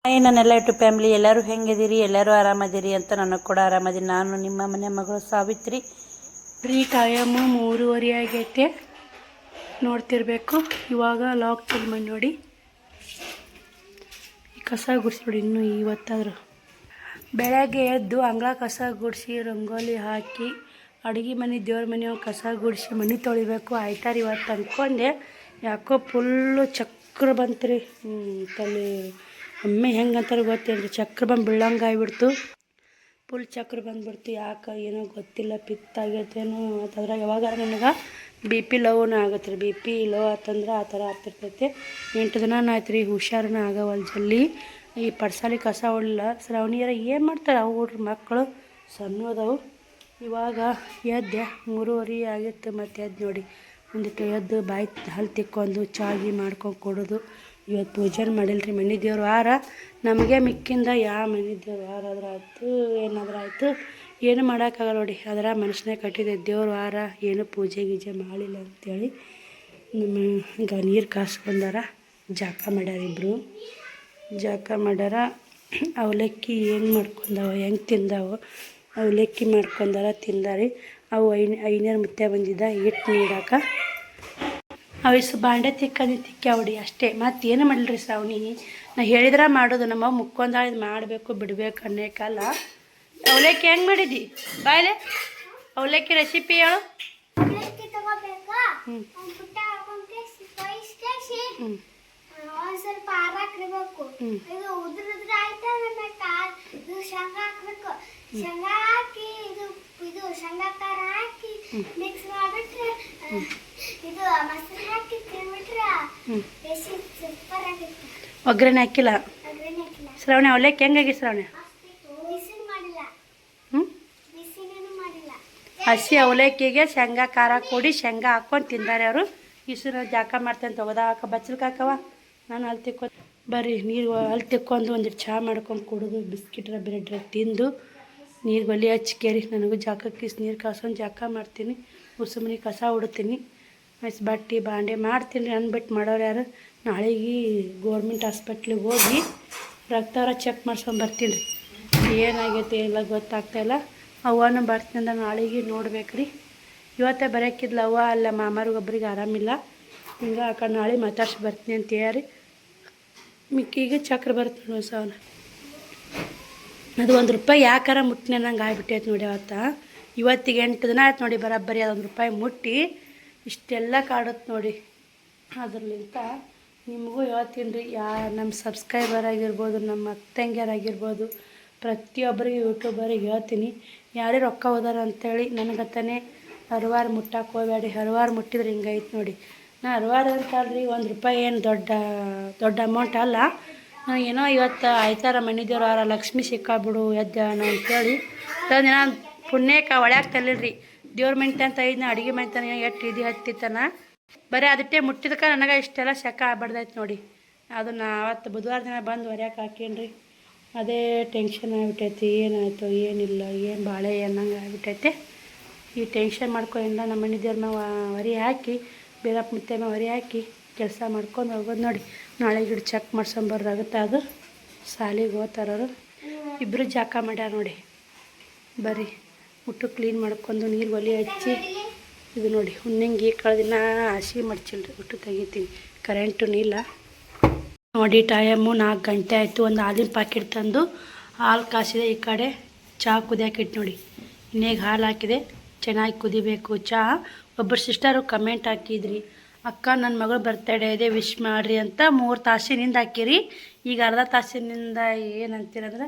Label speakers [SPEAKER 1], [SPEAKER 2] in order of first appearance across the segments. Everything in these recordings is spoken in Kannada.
[SPEAKER 1] ಹಾಯ್ ನನ್ನೆಲ್ಲ ಯೂಟ್ಯೂಬ್ ಫ್ಯಾಮಿಲಿ ಎಲ್ಲರೂ ಹೆಂಗಿದ್ದೀರಿ, ಎಲ್ಲರೂ ಆರಾಮದಿರಿ ಅಂತ ನನಗೆ ಕೂಡ ಆರಾಮದಿರಿ. ನಾನು ನಿಮ್ಮ ಮನೆ ಮಗಳು ಸಾವಿತ್ರಿ.
[SPEAKER 2] ಟೈಮು 3:30 ಆಗೈತೆ ನೋಡ್ತಿರ್ಬೇಕು. ಇವಾಗ ಲಾಕ್ ಚೆಕ್ ಮಾಡಿ ನೋಡಿ. ಈ ಕಸ ಗುಡಿಸ್ಬಿಡಿ ಇನ್ನೂ ಇವತ್ತಾದರೂ. ಬೆಳಗ್ಗೆ ಎದ್ದು ಅಂಗಳ ಕಸ ಗುಡಿಸಿ ರಂಗೋಲಿ ಹಾಕಿ ಅಡುಗೆ ಮನೆ ದೇವ್ರ ಮನೆ ಕಸ ಗುಡಿಸಿ ಮನೆ ತೊಳಿಬೇಕು ಆಯ್ತಾರ ಇವತ್ತು ಅಂದ್ಕೊಂಡೆ. ಯಾಕೋ ಫುಲ್ಲು ಚಕ್ರ ಬಂತು ರೀ ತಲೆ. ಒಮ್ಮೆ ಹೆಂಗೆ ಅಂತಾರೆ ಗೊತ್ತೇನ್ರಿ, ಚಕ್ರ ಬಂದು ಬೀಳಂಗೆ ಆಗಿಬಿಡ್ತು. ಫುಲ್ ಚಕ್ರ ಬಂದುಬಿಡ್ತು. ಯಾಕೆ ಏನೋ ಗೊತ್ತಿಲ್ಲ, ಪಿತ್ತಾಗೈತೇನೋ ಅಂತಂದ್ರೆ ಯಾವಾಗ ನನಗೆ BP ಲೋನ ಆಗುತ್ತೆ ರೀ. BP ಲೋ ಆತಂದ್ರೆ ಆ ಥರ ಆಗ್ತಿರ್ತೈತೆ. 8 ದಿನ ಆಯ್ತು ರೀ, ಹುಷಾರನ ಆಗವಲ್ ಜಲ್ಲಿ. ಈ ಪಡ್ಸಾಲಿ ಕಸ ಹೊಡಲಿಲ್ಲ. ಶ್ರಾವಣಿಯರ ಏನು ಮಾಡ್ತಾರೆ ಅವ್ರ ಮಕ್ಕಳು ಸಣ್ಣದವು. ಇವಾಗ ಎದ್ದೆ 3:30 ಆಗಿತ್ತು. ಮತ್ತು ಎದ್ದು ನೋಡಿ ಒಂದಿಟ್ಟು ಎದ್ದು ಬಾಯಿ ಹಲ್ಲು ತಿಕ್ಕೊಂಡು ಚಾಗಿ ಮಾಡ್ಕೊಂಡು ಕೊಡೋದು. ಇವತ್ತು ಪೂಜೆ ಮಾಡಿಲ್ಲ ರೀ. ಮನೆ ದೇವ್ರ ವಾರ ನಮಗೆ ಮಿಕ್ಕಿಂದ ಯಾವ ಮನೆ ದೇವ್ರ ವಾರ ಆದ್ರೆ ಆಯಿತು ಏನಾದ್ರೂ ಆಯಿತು, ಏನು ಮಾಡೋಕ್ಕಾಗಲ್ಲ ನೋಡಿ. ಅದರ ಮನುಷ್ಯನೇ ಕಟ್ಟಿದೆ ದೇವ್ರ ವಾರ, ಏನು ಪೂಜೆ ಗೀಜೆ ಮಾಡಿಲ್ಲ ಅಂಥೇಳಿ ನಮ್ಮ ಈಗ ನೀರು ಕಾಸ್ಕೊಂಡಾರ. ಜಾಕ ಮಾಡ್ಯಾರ ಇಬ್ಬರು. ಜಾಕ ಮಾಡ್ಯಾರ. ಅವಲಕ್ಕಿ ಹೆಂಗೆ ಮಾಡ್ಕೊಂಡವ, ಹೆಂಗೆ ತಿಂದವು ಅವಲಕ್ಕಿ ಮಾಡ್ಕೊಂಡಾರ, ತಿಂದಾರಿ. ಅವು ಐನೇರು ಮುತ್ತೆ ಬಂದಿದ್ದ ಹಿಟ್ಟು ನೀಡಾಕ. ಅವಿಸು ಬಾಂಡೆ ತಿಕ್ಕವಡಿ ಅಷ್ಟೇ, ಮತ್ತೇನು ಮಾಡಿಲ್ರಿ ಶ್ರಾವಣಿ. ನಾ ಹೇಳಿದ್ರೆ ಮಾಡೋದು. ನಮ್ಮ ಮುಕ್ಕೊಂದ ಇದು ಮಾಡಬೇಕು ಬಿಡಬೇಕು ಅನ್ನೋಕ್ಕಲ್ಲ. ಅವಲಕ್ಕಿ ಹೆಂಗೆ ಮಾಡಿದ್ದಿ ಬಾಯ್ಲೆ? ಅವಲಕ್ಕಿ ರೆಸಿಪಿ ಹೇಳು.
[SPEAKER 3] ಸ್ವಲ್ಪ ಆರ ಹಾಕ್ಬೇಕು. ಇದು ಉದ್ರದ್ರ ಆಯ್ತಾ ಶೇಂಗಾ ಹಾಕ್ಬೇಕು. ಶೇಂಗಾ ಹಾಕಿ ಇದು ಶೇಂಗಾ ಖಾರ ಹಾಕಿ ಮಿಕ್ಸ್ ಮಾಡ್ಬಿಟ್ರೆ ಇದು ಮೊಸರು ಹಾಕಿ ತಿನ್ಬಿಟ್ರೆ ಸೂಪರ್ ಆಗಿತ್ತು.
[SPEAKER 2] ಒಗ್ಗರಣೆ ಹಾಕಿಲ್ಲ ಶ್ರಾವಣಿ? ಅವಲಕ್ಕಿ ಹೆಂಗಾಗಿ ಶ್ರಾವಣಿ? ಹಸಿ ಅವಲಕ್ಕಿಗೆ ಶೇಂಗಾ ಖಾರ ಕೊಡಿ ಶೇಂಗಾ ಹಾಕ್ಕೊಂಡು ತಿಂದಾರೆ ಅವರು. ಇಸರು ಜಾಕ ಮಾಡ್ತೇನೆ ತಗೋದ ಹಾಕ ಬಚ್ಚಲ್ಕ ಹಾಕವ. ನಾನು ಅಲ್ಲಿ ತಿಕ್ಕೊಂಡು ಬರ್ರಿ ನೀರು ಅಲ್ಲಿ ತಿಕ್ಕೊಂಡು ಒಂದಿಟ್ಟು ಚಹಾ ಮಾಡ್ಕೊಂಡು ಕುಡಿದು ಬಿಸ್ಕಿಟ್ರ ಬ್ರೆಡ್ರ ತಿಂದು ನೀರು ಒಲೆ ಹಚ್ಕೇರಿ. ನನಗೂ ಜಾಕಕ್ಕೆ ನೀರು ಕಾಸ್ಕೊಂಡು ಜಾಕ ಮಾಡ್ತೀನಿ. ಉಸುಮನಿ ಕಸ ಉಡ್ತೀನಿ. ಮೈಸ್ ಬಟ್ಟೆ ಬಾಂಡೆ ಮಾಡ್ತೀನಿ. ಅಂದ್ಬಿಟ್ಟು ಮಾಡೋರು ಯಾರು? ನಾಳೆಗೆ ಗೋರ್ಮೆಂಟ್ ಹಾಸ್ಪಿಟ್ಲಿಗೆ ಹೋಗಿ ರಕ್ತ ಚೆಕ್ ಮಾಡ್ಸ್ಕೊಂಡು ಬರ್ತೀನಿ ರೀ. ಏನಾಗೈತೆ ಎಲ್ಲ ಗೊತ್ತಾಗ್ತಾಯಿಲ್ಲ. ಅವ್ವನೂ ಬರ್ತೀನಿ ಅಂದ್ರೆ ನಾಳೆಗೆ ನೋಡ್ಬೇಕು ರೀ. ಇವತ್ತೇ ಬರೋಕ್ಕಿದ್ಲ ಅವ್ವ, ಅಲ್ಲ ಮಾಮಾರಿಗೊಬ್ರಿಗೆ ಆರಾಮಿಲ್ಲ. ಹಿಂಗೆ ಆ ಕಡೆ ನಾಳೆ ಮಾತಾಡ್ಸಿ ಬರ್ತೀನಿ ಅಂತ ಹೇಳಿ ಮಿಕ್ಕಿಗೆ ಚಕ್ರ ಬರ್ತೀನಿ ಒಂದು ಸಾವಿರ. ಅದು ₹1 ಯಾಕಾರ ಮುಟ್ಟಿನ ನಂಗೆ ಆಗ್ಬಿಟ್ಟೈತೆ ನೋಡಿ. ಇವತ್ತಿಗೆ 8 ದಿನ ಆಯ್ತು ನೋಡಿ ಬರೋಬ್ಬರಿ. ಅದು ₹1 ಮುಟ್ಟಿ ಇಷ್ಟೆಲ್ಲ ಕಾಡುತ್ತೆ ನೋಡಿ. ಅದ್ರಲ್ಲಿಂತ ನಿಮಗೂ ಹೇಳ್ತೀನಿ ರೀ, ನಮ್ಮ ಸಬ್ಸ್ಕ್ರೈಬರ್ ಆಗಿರ್ಬೋದು, ನಮ್ಮ ಅತ್ತಂಗ್ಯಾರಾಗಿರ್ಬೋದು, ಪ್ರತಿಯೊಬ್ಬರಿಗೆ ಯೂಟ್ಯೂಬರಿಗೆ ಹೇಳ್ತೀನಿ, ಯಾರೇ ರೊಕ್ಕ ಹೋದಾರ ಅಂಥೇಳಿ ನನಗತ್ತಾನೆ ಹರಿವಾರ ಮುಟ್ಟಕ್ಕೆ ಹೋಗ್ಬೇಡಿ. ಹರಿವಾರ ಮುಟ್ಟಿದ್ರೆ ಹಿಂಗೈತೆ ನೋಡಿ. ನಾ ಹರಿವಾರ ಅಂತಲ್ರಿ, ₹1 ಏನು ದೊಡ್ಡ ಅಮೌಂಟ್ ಅಲ್ಲ. ಏನೋ ಇವತ್ತು ಆಯ್ತಾರ ಮನೆ ದೇವ್ರ ವಾರ ಲಕ್ಷ್ಮಿ ಸಿಕ್ಕಾಬಿಡು ಎದ್ದಾನ ಅಂತೇಳಿ ದಿನ ಪುಣ್ಯಕ್ಕೆ ಒಳ್ಯಾಕ ತಲ್ಲಿಲ್ರಿ. ದೇವ್ರ ಮನೆ ಅಂತ ಐದನ ಅಡುಗೆ ಮನೆತನ ಎಷ್ಟು ಇದು ಹತ್ತಿತ್ತನ ಬರೀ ಅದಟ್ಟೆ ಮುಟ್ಟಿದಕ್ಕೆ ನನಗೆ ಇಷ್ಟೆಲ್ಲ ಶಕ ಆಗ್ಬಾರ್ದಾಯ್ತು ನೋಡಿ. ಅದನ್ನು ಅವತ್ತು ಬುಧವಾರ ದಿನ ಬಂದು ಹೊರ್ಯಾಕೆ ಹಾಕೇನ್ರಿ. ಅದೇ ಟೆನ್ಷನ್ ಆಗಿಬಿಟ್ಟೈತಿ. ಏನಾಯಿತು ಏನಿಲ್ಲ, ಏನು ಬಾಳೆ ಅನ್ನಂಗೆ ಆಗಿಬಿಟ್ಟೈತೆ. ಈ ಟೆನ್ಷನ್ ಮಾಡ್ಕೊಂಡಿಲ್ಲ ನಮ್ಮ ಮನೆ ದೇವ್ರ ಮ್ಯಾಗ ಹೊರಿ ಹಾಕಿ ಬೀರಪ್ಪ ಮುತ್ತೆ ಮ್ಯಾಗ ಹೊರಿ ಹಾಕಿ ಕೆಲಸ ಮಾಡ್ಕೊಂಡು ಹೋಗೋದು ನೋಡಿ. ನಾಳೆ ಗಿಡ ಚೆಕ್ ಮಾಡ್ಸೊಂಬರ್ರಾಗುತ್ತೆ. ಅದು ಸಾಲಿಗೆ ಹೋಗ್ತಾರವರು. ಇಬ್ಬರು ಜಾಕ ಮಾಡ್ಯಾರ ನೋಡಿ. ಬರ್ರಿ ಮುಟ್ಟು ಕ್ಲೀನ್ ಮಾಡ್ಕೊಂಡು ನೀರು ಒಲೆ ಹಚ್ಚಿ ಇದು ನೋಡಿ ಹುಣ್ಣಂಗೆ ಕಳೆದಿನ ಹಸಿ ಮಡ್ಚಿಲ್ರಿ. ಉಟ್ಟು ತೆಗಿತೀನಿ. ಕರೆಂಟು ಇಲ್ಲ ನೋಡಿ. ಟೈಮು 4 ಗಂಟೆ ಆಯಿತು. ಒಂದು ಹಾಲಿನ ಪ್ಯಾಕೆಟ್ ತಂದು ಹಾಲು ಕಾಸಿದೆ. ಈ ಕಡೆ ಚಹಾ ಕುದಿಯಾಕಿಟ್ಟು ನೋಡಿ. ಇನ್ನೇಗ ಹಾಲು ಹಾಕಿದೆ, ಚೆನ್ನಾಗಿ ಕುದಿಬೇಕು ಚಹಾ. ಒಬ್ಬರು ಸಿಸ್ಟರು ಕಮೆಂಟ್ ಹಾಕಿದ್ರಿ, ಅಕ್ಕ ನನ್ನ ಮಗಳು ಬರ್ತಡೇ ಇದೆ ವಿಶ್ ಮಾಡಿರಿ ಅಂತ. 3 ತಾಸಿನಿಂದ ಹಾಕಿರಿ. ಈಗ ಅರ್ಧ ತಾಸಿನಿಂದ ಏನಂತೀರಂದ್ರೆ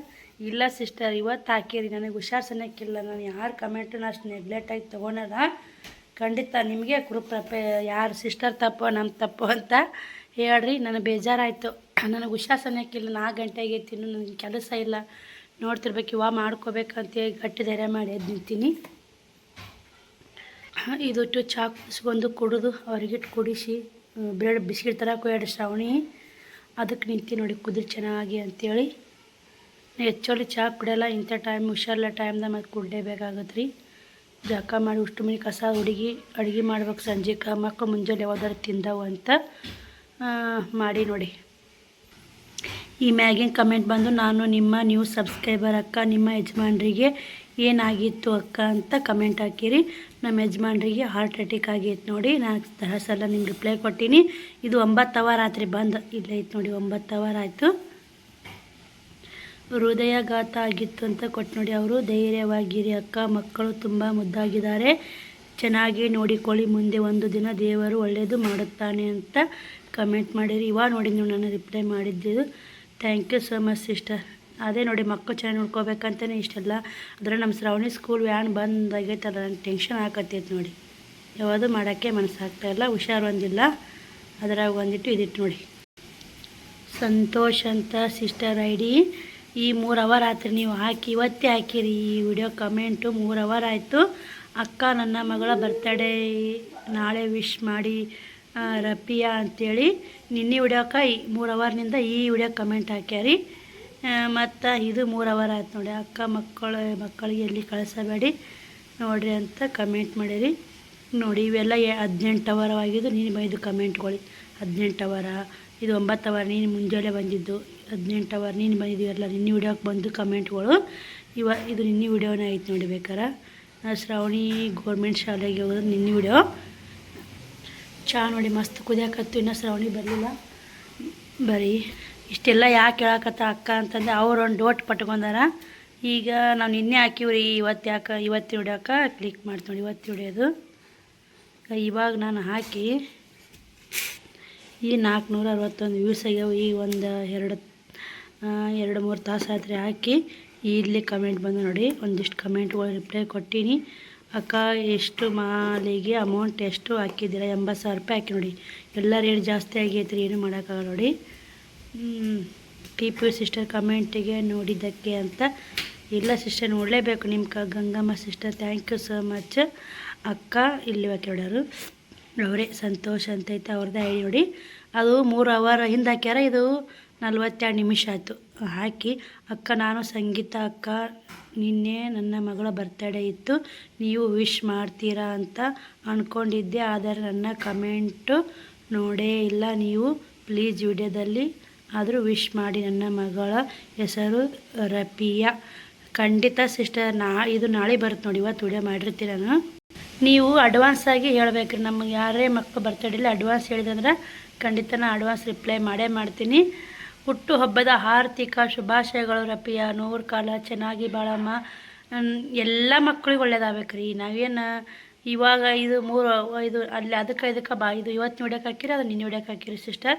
[SPEAKER 2] ಇಲ್ಲ ಸಿಸ್ಟರ್ ಇವತ್ತು ಹಾಕಿರಿ. ನನಗೆ ಹುಷಾರು ಸನ್ನಕ್ಕಿಲ್ಲ. ನಾನು ಯಾರು ಕಮೆಂಟನ್ನು ಅಷ್ಟು ನೆಗ್ಲೆಕ್ಟಾಗಿ ತೊಗೊಳೋದ ಖಂಡಿತ ನಿಮಗೆ ಕೃಪೆ. ಯಾರು ಸಿಸ್ಟರ್ ತಪ್ಪು ನಮ್ಮ ತಪ್ಪು ಅಂತ ಹೇಳ್ರಿ. ನನಗೆ ಬೇಜಾರಾಯಿತು. ನನಗೆ ಹುಷಾರು ಸನ್ನಕ್ಕಿಲ್ಲ. 4 ಗಂಟೆಗೆ ತಿನ್ನು, ನನಗೆ ಕೆಲಸ ಇಲ್ಲ. ನೋಡ್ತಿರ್ಬೇಕು ಇವಾಗ ಮಾಡ್ಕೋಬೇಕಂತ ಗಟ್ಟಿ ಧೈರ್ಯ ಮಾಡಿ ಎದ್ದು ನಿಂತೀನಿ. ಇದಿಟ್ಟು ಚಹಾ ಕುದಿಸ್ಕೊಂಡು ಕುಡಿದು ಅವ್ರಿಗಿಟ್ಟು ಕುಡಿಸಿ ಬ್ರೆಡ್ ಬಿಸ್ಕಿಟ್ ತರಕ್ಕೆ ಹೋಗ್ಯಾಡ್ರಿ ಶ್ರಾವಣಿ. ಅದಕ್ಕೆ ನಿಂತು ನೋಡಿ ಕುದಿರಿ ಚೆನ್ನಾಗಿ ಅಂಥೇಳಿ. ಹೆಚ್ಚೋಲಿ ಚಹಾ ಕುಡಿಯೋಲ್ಲ ಇಂಥ ಟೈಮ್, ಹುಷಾರಿಲ್ಲ ಟೈಮ್ದಾಗ ಮತ್ತು ಕುಡಿಲೇಬೇಕಾಗತ್ತೆ ರೀ. ಜಳಕ ಮಾಡಿ ಉಷ್ಟು ಮನೆ ಕಸ ಹುಡುಗಿ ಅಡುಗೆ ಮಾಡ್ಬೇಕು. ಸಂಜೆಗೆ ಮಕ್ಕಳು ಮುಂಜಾನೆ ಯಾವ್ದಾರು ತಿಂದವು ಅಂತ ಮಾಡಿ ನೋಡಿ. ಈ ಮ್ಯಾಗಿನ ಕಮೆಂಟ್ ಬಂದು, ನಾನು ನಿಮ್ಮ ನ್ಯೂ ಸಬ್ಸ್ಕ್ರೈಬರ್ ಅಕ್ಕ, ನಿಮ್ಮ ಯಜಮಾನ್ರಿಗೆ ಏನಾಗಿತ್ತು ಅಕ್ಕ ಅಂತ ಕಮೆಂಟ್ ಹಾಕಿರಿ. ನಮ್ಮ ಯಜಮಾನ್ರಿಗೆ ಹಾರ್ಟ್ ಅಟ್ಯಾಕ್ ಆಗೈತೆ ನೋಡಿ. ನಾನು ಸಲ ನಿಮ್ಗೆ ರಿಪ್ಲೈ ಕೊಟ್ಟೀನಿ. ಇದು 9 ಅವರ್ ರಾತ್ರಿ ಬಂದು ಇಲ್ಲೇ ಐತೆ ನೋಡಿ, 9 ಅವರ್ ಆಯಿತು. ಹೃದಯಾಘಾತ ಆಗಿತ್ತು ಅಂತ ಕೊಟ್ಟು ನೋಡಿ. ಅವರು ಧೈರ್ಯವಾಗಿರಿ ಅಕ್ಕ, ಮಕ್ಕಳು ತುಂಬ ಮುದ್ದಾಗಿದ್ದಾರೆ, ಚೆನ್ನಾಗಿ ನೋಡಿಕೊಳ್ಳಿ, ಮುಂದೆ ಒಂದು ದಿನ ದೇವರು ಒಳ್ಳೆಯದು ಮಾಡುತ್ತಾನೆ ಅಂತ ಕಮೆಂಟ್ ಮಾಡಿರಿ. ಇವಾಗ ನೋಡಿ ನೀವು ನಾನು ರಿಪ್ಲೈ ಮಾಡಿದ್ದು. Thank you so much sister. ಅದೇ ನೋಡಿ, ಮಕ್ಕಳು ಚೆನ್ನಾಗಿ ನೋಡ್ಕೋಬೇಕಂತಲೇ ಇಷ್ಟೆಲ್ಲ. ಅದರ ನಮ್ಮ ಶ್ರಾವಣಿ ಸ್ಕೂಲ್ ವ್ಯಾನ್ ಬಂದಾಗೈತಲ್ಲ, ನನಗೆ ಟೆನ್ಷನ್ ಆಕತ್ತೈತೆ ನೋಡಿ. ಯಾವುದು ಮಾಡೋಕ್ಕೆ ಮನಸ್ಸಾಗ್ತಾಯಿಲ್ಲ, ಹುಷಾರು ಒಂದಿಲ್ಲ, ಅದರಾಗ ಒಂದಿಟ್ಟು ಇದಿಟ್ಟು ನೋಡಿ. ಸಂತೋಷ್ ಅಂತ ಸಿಸ್ಟರ್ ID. ಈ 3 ಅವರ್ ಆಯ್ತು ನೀವು ಹಾಕಿ, ಇವತ್ತೇ ಹಾಕಿರಿ ಈ ವಿಡಿಯೋ ಕಮೆಂಟು. 3 ಅವರ್ ಆಯಿತು. ಅಕ್ಕ, ನನ್ನ ಮಗಳ ಬರ್ತಡೇ ನಾಳೆ ವಿಶ್ ಮಾಡಿ ರಪಿಯಾ ಅಂಥೇಳಿ ನಿನ್ನೆ ವಿಡಿಯೋಕ್ಕೆ 3 ಅವರ್ನಿಂದ ಈ ವಿಡಿಯೋ ಕಮೆಂಟ್ ಹಾಕ್ಯಾರಿ. ಮತ್ತು ಇದು 3 ಅವರ್ ಆಯ್ತು ನೋಡಿ. ಅಕ್ಕ, ಮಕ್ಕಳಿಗೆ ಎಲ್ಲಿ ಕಳಿಸಬೇಡಿ ನೋಡಿರಿ ಅಂತ ಕಮೆಂಟ್ ಮಾಡಿರಿ ನೋಡಿ. ಇವೆಲ್ಲ 18 ಅವರ್ ಆಗಿದ್ದು ನೀನು ಇದು ಕಮೆಂಟ್ಗಳು. 18 ಅವರ, ಇದು 9 ಅವರ್ ನೀನು ಮುಂಜಾನೆ ಬಂದಿದ್ದು. 18 ಅವರ್ ನೀನು ಬಂದಿದ್ದೀವಲ್ಲ, ನಿನ್ನೆ ವಿಡಿಯೋಕ್ಕೆ ಬಂದು ಕಮೆಂಟ್ಗಳು. ಇದು ನಿನ್ನೆ ವಿಡಿಯೋನೇ ಆಯ್ತು ನೋಡಿ. ಬೇಕಾರೆ ಶ್ರಾವಣಿ ಗೌರ್ಮೆಂಟ್ ಶಾಲೆಗೆ ಹೋಗೋದು ನಿನ್ನೆ ವಿಡಿಯೋ. ಚಹಾ ನೋಡಿ ಮಸ್ತ್ ಕುದಿಯಾಕತ್ತು, ಇನ್ನೂ ಶ್ರಾವಣಿ ಬರಲಿಲ್ಲ. ಬರೀ ಇಷ್ಟೆಲ್ಲ ಯಾಕೆ ಹೇಳಕತ್ತ ಅಕ್ಕ ಅಂತಂದರೆ ಅವ್ರು ಒಂದು ಡೋಟ್ ಪಟ್ಕೊಂಡಾರ. ಈಗ ನಾವು ನಿನ್ನೆ ಹಾಕಿವ್ರಿ, ಇವತ್ತು ವಿಡಿಯೋಕ್ಕೆ ಕ್ಲಿಕ್ ಮಾಡ್ತೀವಿ ನೋಡಿ. ಇವತ್ತು ವಿಡಿಯೋದು ಇವಾಗ ನಾನು ಹಾಕಿ ಈ 461 ವ್ಯೂಸ್ ಆಗ್ಯಾವ. ಈಗ ಒಂದು 2-3 ತಾಸು ಆಯ್ತು ಹಾಕಿ. ಇಲ್ಲಿ ಕಮೆಂಟ್ ಬಂದು ನೋಡಿ, ಒಂದಿಷ್ಟು ಕಮೆಂಟ್ಗಳು ರಿಪ್ಲೈ ಕೊಟ್ಟೀನಿ. ಅಕ್ಕ, ಎಷ್ಟು ಮಾಲೆಗೆ ಅಮೌಂಟ್ ಎಷ್ಟು ಹಾಕಿದ್ದೀರಾ? 80,000 ರೂಪಾಯಿ ಹಾಕಿ ನೋಡಿ. ಎಲ್ಲ ರೇಟ್ ಜಾಸ್ತಿ ಆಗೈತೆ ರೀ, ಏನು ಮಾಡೋಕ್ಕಾಗಲ್ಲ ನೋಡಿ. TP ಸಿಸ್ಟರ್ ಕಮೆಂಟಿಗೆ ನೋಡಿದ್ದಕ್ಕೆ ಅಂತ. ಇಲ್ಲ ಸಿಸ್ಟರ್, ನೋಡಲೇಬೇಕು ನಿಮ್ಮ Gangamma sister. Thank you so much ಅಕ್ಕ. ಇಲ್ಲಿ ಹಾಕ್ಯಾಡೋರು ಅವರೇ ಸಂತೋಷ್ ಅಂತೈತೆ ಅವ್ರದ್ದು ID ನೋಡಿ. ಅದು 3 ಅವರ್ ಹಿಂದೆ ಹಾಕ್ಯಾರ. ಇದು 42 ನಿಮಿಷ ಆಯಿತು ಹಾಕಿ. ಅಕ್ಕ, ನಾನು ಸಂಗೀತ ಅಕ್ಕ, ನಿನ್ನೆ ನನ್ನ ಮಗಳ ಬರ್ತಡೇ ಇತ್ತು, ನೀವು ವಿಶ್ ಮಾಡ್ತೀರಾ ಅಂತ ಅಂದ್ಕೊಂಡಿದ್ದೆ, ಆದರೆ ನನ್ನ ಕಮೆಂಟು ನೋಡೇ ಇಲ್ಲ ನೀವು. ಪ್ಲೀಸ್ ವಿಡಿಯೋದಲ್ಲಿ ಆದರೂ ವಿಶ್ ಮಾಡಿ. ನನ್ನ ಮಗಳ ಹೆಸರು ರಪಿಯಾ. ಖಂಡಿತ ಸಿಸ್ಟರ್, ಇದು ನಾಳೆ ಬರುತ್ತೆ ನೋಡಿ. ಇವತ್ತು ವಿಡಿಯೋ ಮಾಡಿರ್ತೀನಿ ನಾನು. ನೀವು ಅಡ್ವಾನ್ಸ್ ಆಗಿ ಹೇಳ್ಬೇಕ್ರಿ. ನಮಗೆ ಯಾರೇ ಮಕ್ಕಳು ಬರ್ತಡೇಲಿ ಅಡ್ವಾನ್ಸ್ ಹೇಳಿದಂದ್ರೆ ಖಂಡಿತ ನಾನು ಅಡ್ವಾನ್ಸ್ ರಿಪ್ಲೈ ಮಾಡೇ ಮಾಡ್ತೀನಿ. ಹುಟ್ಟು ಹಬ್ಬದ ಹಾರ್ದಿಕ ಶುಭಾಶಯಗಳು ರಪಿಯಾ. 100 ಕಾಲ ಚೆನ್ನಾಗಿ ಬಾಳಮ್ಮ. ಎಲ್ಲ ಮಕ್ಕಳಿಗೆ ಒಳ್ಳೇದಾಗಬೇಕ್ರಿ. ನಾವೇನು ಇವಾಗ ಇದು ಅಲ್ಲಿ ಅದಕ್ಕೆ ಇದು ಇವತ್ತು ವಿಡಿಯೋಕ್ಕೆ ಹಾಕಿರಿ, ಅದು ನಿನ್ನೆ ವಿಡಿಯೋಕ್ಕೆ ಹಾಕಿರಿ ಸಿಸ್ಟರ್.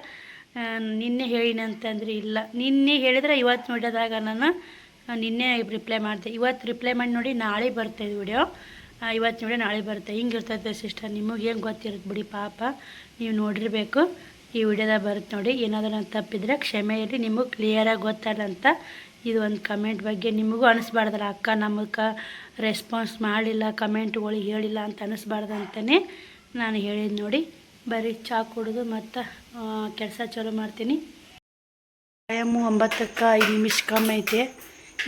[SPEAKER 2] ನಿನ್ನೆ ಹೇಳಿನಿ ಅಂತಂದ್ರೆ ಇಲ್ಲ, ನಿನ್ನೆ ಹೇಳಿದ್ರೆ ಇವತ್ತು ವಿಡಿಯೋದಾಗ ನಾನು ನಿನ್ನೆ ರಿಪ್ಲೈ ಮಾಡಿದೆ. ಇವತ್ತು ರಿಪ್ಲೈ ಮಾಡಿ ನೋಡಿ. ನಾಳೆ ಬರ್ತದೆ ವಿಡಿಯೋ. ಇವತ್ತು ವಿಡಿಯೋ ನಾಳೆ ಬರುತ್ತೆ. ಹಿಂಗೆ ಇರ್ತೈತೆ ಸಿಸ್ಟರ್. ನಿಮಗೆ ಏನು ಗೊತ್ತಿರುತ್ತೆ ಬಿಡಿ, ಪಾಪ ನೀವು ನೋಡಿರಬೇಕು. ಈ ವಿಡಿಯೋದಾಗ ಬರುತ್ತೆ ನೋಡಿ. ಏನಾದರೂ ನಾನು ತಪ್ಪಿದ್ರೆ ಕ್ಷಮೆ ಇರಲಿ. ನಿಮಗೆ ಕ್ಲಿಯರಾಗಿ ಗೊತ್ತಲ್ಲ ಅಂತ ಇದು ಒಂದು ಕಮೆಂಟ್ ಬಗ್ಗೆ ನಿಮಗೂ ಅನಿಸ್ಬಾರ್ದಲ್ಲ, ಅಕ್ಕ ನಮಗೆ ರೆಸ್ಪಾನ್ಸ್ ಮಾಡಲಿಲ್ಲ, ಕಮೆಂಟ್ಗಳಿಗೆ ಹೇಳಿಲ್ಲ ಅಂತ ಅನಿಸ್ಬಾರ್ದು ಅಂತಲೇ ನಾನು ಹೇಳಿದ್ದು ನೋಡಿ. ಬರೀ ಚಹಾ ಕುಡಿದು ಮತ್ತು ಕೆಲಸ ಚಾಲೂ ಮಾಡ್ತೀನಿ. ಟೈಮು 9ಕ್ಕೆ 5 ನಿಮಿಷ ಕಮ್ಮಿ ಐತೆ.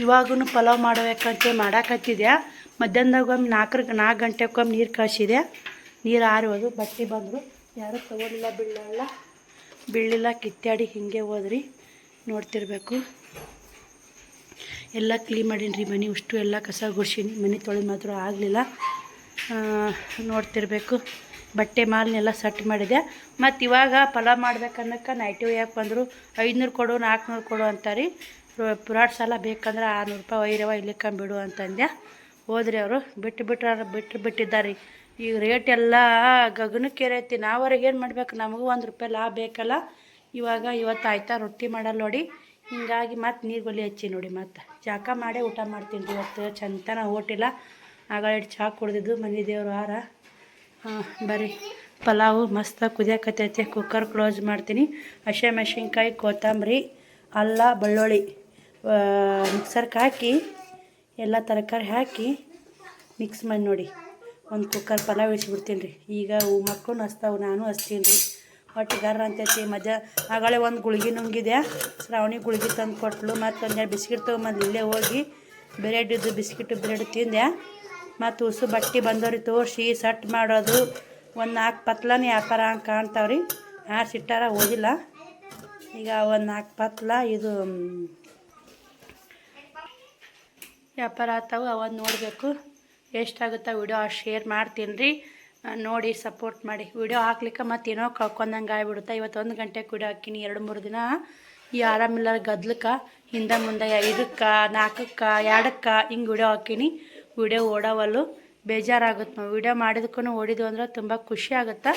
[SPEAKER 2] ಇವಾಗೂ ಪಲಾವ್ ಮಾಡಬೇಕಂತ ಮಾಡಾಕತ್ತಿದ್ಯಾ. ಮಧ್ಯಾಹ್ನದಾಗ ಒಮ್ಮೆ 4 ಗಂಟೆಗೊಮ್ಮೆ ನೀರು ಕಾಯಿಸಿದೆ. ನೀರು ಆರೋದು. ಬಟ್ಟೆ ಬಂದರು, ಯಾರೂ ತಗೊಳ್ಳಿಲ್ಲ, ಬೀಳಲಿಲ್ಲ. ಕಿತ್ತಾಡಿ ಹಿಂಗೆ ಹೋದ್ರಿ. ನೋಡ್ತಿರ್ಬೇಕು. ಎಲ್ಲ ಕ್ಲೀನ್ ಮಾಡೀನಿ ರೀ. ಮನೆ ಅಷ್ಟು ಎಲ್ಲ ಕಸ ಗುಡ್ಸೀನಿ. ಮನೆ ತೊಳೆದು ಮಾತ್ರ ಆಗಲಿಲ್ಲ. ನೋಡ್ತಿರ್ಬೇಕು. ಬಟ್ಟೆ ಮಾಲನ್ನೆಲ್ಲ ಸೆಟ್ ಮಾಡಿದೆ. ಮತ್ತು ಇವಾಗ ಪಲಾವ್ ಮಾಡ್ಬೇಕನ್ನೋಕ್ಕೆ ನೈಟಿ ಒಯ್ಯಕ್ಕೆ ಬಂದರು. 500 ಕೊಡು 400 ಕೊಡು ಅಂತಾರೆ. ಪುರಾಟ್ ಸಾಲ ಬೇಕಂದ್ರೆ 600 ರೂಪಾಯಿ ಒಯ್ಯರವ, ಇಲ್ಲಿಕ್ಕಂಬಿಡು ಅಂತಂದೆ. ಹೋದ್ರಿ ಅವರು. ಬಿಟ್ಟಿದ್ದಾರೆ. ಈಗ ರೇಟ್ ಎಲ್ಲ ಗಗನಕ್ಕೇರೈತಿ. ನಾವರೆಗೆ ಏನು ಮಾಡ್ಬೇಕು? ನಮಗೂ 1 ರೂಪಾಯಿ ಲಾಭ ಬೇಕಲ್ಲ. ಇವತ್ತು ಆಯ್ತಾ ರೊಟ್ಟಿ ಮಾಡಲ್ಲ ನೋಡಿ. ಹಿಂಗಾಗಿ ಮತ್ತು ನೀರು ಗೊಲಿ ಹಚ್ಚಿ ನೋಡಿ. ಮತ್ತು ಜಾಕ ಮಾಡೇ ಊಟ ಮಾಡ್ತೀನಿ ರೀ ಇವತ್ತು. ಚಂತನ ಹೋಟಿಲ್ಲ. ಆಗಳ ಚಹಾ ಕುಡ್ದಿದ್ದು. ಮನೆ ದೇವ್ರು ಹಾರ. ಬರೀ ಪಲಾವು ಮಸ್ತ್ ಕುದಿಯಾಕತ್ತೈತೆ. ಕುಕ್ಕರ್ ಕ್ಲೋಸ್ ಮಾಡ್ತೀನಿ. ಹಸಿಮೆಣ್ಸಿನ್ಕಾಯಿ, ಕೊತ್ತಂಬರಿ, ಅಲ್ಲ, ಬೆಳ್ಳುಳ್ಳಿ ಮಿಕ್ಸರ್ಗೆ ಹಾಕಿ ಎಲ್ಲ ತರಕಾರಿ ಹಾಕಿ ಮಿಕ್ಸ್ ಮಾಡಿ ನೋಡಿ. ಒಂದು ಕುಕ್ಕರ್ ಪಲಾವ್ ಇಳಿಸ್ಬಿಡ್ತೀನಿ ರೀ. ಈಗ ಮಕ್ಕಳು ಹಚ್ತಾವೆ, ನಾನು ಹಚ್ತೀನಿ ರೀ. ಹೊಟ್ಟೆಗಾರ ಅಂತೈತಿ. ಆಗಳೇ ಒಂದು ಗುಳ್ಗಿ ನುಂಗಿದೆ. ಶ್ರಾವಣಿ ಗುಳ್ಗಿ ತಂದು ಕೊಟ್ಟಳು. ಮತ್ತು ಒಂದೆರಡು ಬಿಸ್ಕಿಟ್ ತೊಗೊಂಬಂದು ಇಲ್ಲೇ ಹೋಗಿ ಬ್ರೆಡ್ದು ಬಿಸ್ಕಿಟು ಬ್ರೆಡ್ ತಿಂದೆ. ಮತ್ತು ಉಸು ಬಟ್ಟೆ ಬಂದವ್ರಿಗೆ ತೋರಿಸಿ ಸಟ್ ಮಾಡೋದು. ಒಂದು 4 ಪತ್ಲನೇ ವ್ಯಾಪಾರ ಹಂಗೆ ಕಾಣ್ತಾವ್ರಿ. ಸಿಟ್ಟಾರ ಓದಿಲ್ಲ. ಈಗ ಒಂದು 4 ಪತ್ಲ ಇದು ವ್ಯಾಪಾರ ಆಗ್ತಾವೆ ಅವನ್ನ ನೋಡಬೇಕು. ಎಷ್ಟಾಗುತ್ತಾ ವಿಡಿಯೋ ಶೇರ್ ಮಾಡ್ತೀನಿ ರೀ, ನೋಡಿ ಸಪೋರ್ಟ್ ಮಾಡಿ. ವಿಡಿಯೋ ಹಾಕ್ಲಿಕ್ಕೆ ಮತ್ತೇನೋ ಕಳ್ಕೊಂಡಂಗೆ ಆಗಿಬಿಡುತ್ತೆ. ಇವತ್ತು 1 ಗಂಟೆಗೆ ವಿಡಿಯೋ ಹಾಕಿನಿ. 2-3 ದಿನ ಈ ಆರಾಮಿಲ್ಲ ಗದ್ಲಕ್ಕೆ ಹಿಂದೆ ಮುಂದೆ 5ಕ್ಕೆ 4ಕ್ಕೆ 2ಕ್ಕೆ ಹಿಂಗೆ ವಿಡಿಯೋ ಹಾಕೀನಿ. ವಿಡಿಯೋ ಓಡವಲ್ಲು, ಬೇಜಾರಾಗುತ್ತೆ. ನಾವು ವಿಡಿಯೋ ಮಾಡಿದಕ್ಕೂ ಓಡಿದ್ವು ಅಂದ್ರೆ ತುಂಬ ಖುಷಿ ಆಗುತ್ತೆ.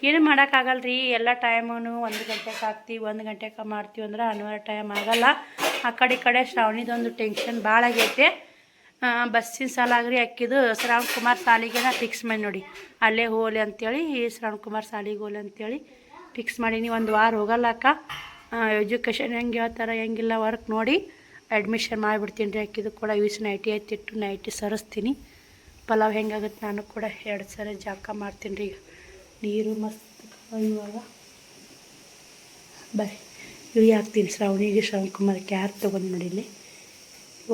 [SPEAKER 2] ಏನು ಮಾಡೋಕ್ಕಾಗಲ್ಲ ರೀ, ಎಲ್ಲ ಟೈಮೂ 1 ಗಂಟೆಗೆ ಹಾಕ್ತೀವಿ 1 ಗಂಟೆಗೆ ಮಾಡ್ತೀವಿ ಅಂದ್ರೆ ಅನಿವಾರ್ಯ ಟೈಮ್ ಆಗೋಲ್ಲ. ಆ ಕಡೆ ಶ್ರಾವಣಿದೊಂದು ಟೆನ್ಷನ್ ಭಾಳ ಆಗೈತೆ. ಬಸ್ಸಿನ ಸಾಲಾಗ್ರಿ ಅಕ್ಕಿದು ಶ್ರಾವಣ್ ಕುಮಾರ್ ಸಾಲಿಗೆ ಫಿಕ್ಸ್ ಮಾಡಿ ನೋಡಿ, ಅಲ್ಲೇ ಹೋಲಿ ಅಂಥೇಳಿ ಶ್ರಾವಣ್ ಕುಮಾರ್ ಸಾಲಿಗೆ ಹೋಲಿ ಅಂಥೇಳಿ ಫಿಕ್ಸ್ ಮಾಡೀನಿ. 1 ವಾರ ಹೋಗಲ್ಲಕ್ಕ. ಎಜುಕೇಷನ್ ಹೆಂಗೆ ಹೇಳ್ತಾರೆ ಹೆಂಗಿಲ್ಲ ವರ್ಕ್ ನೋಡಿ ಅಡ್ಮಿಷನ್ ಮಾಡಿಬಿಡ್ತೀನಿ ರೀ. ಅಕ್ಕಿದು ಕೂಡ ಯೂಸ್ ನೈಟಿ ಎತ್ತಿಟ್ಟು ನೈಟಿ ಸರಿಸ್ತೀನಿ. ಪಲಾವ್ ಹೆಂಗಾಗುತ್ತೆ ನಾನು ಕೂಡ 2 ಸರಿ ಜಾಕ ಮಾಡ್ತೀನಿ ರೀ. ಈಗ ನೀರು ಮಸ್ತ್ ಇವಾಗ ಬರ್ರಿ ಇಳಿ ಹಾಕ್ತೀನಿ. ಶ್ರಾವಣಿಗೆ ಶ್ರಾವಣ್ ಕುಮಾರ್ಗೆ ಯಾರು ತೊಗೊಂಡು ನೋಡಿ ಇಲ್ಲಿ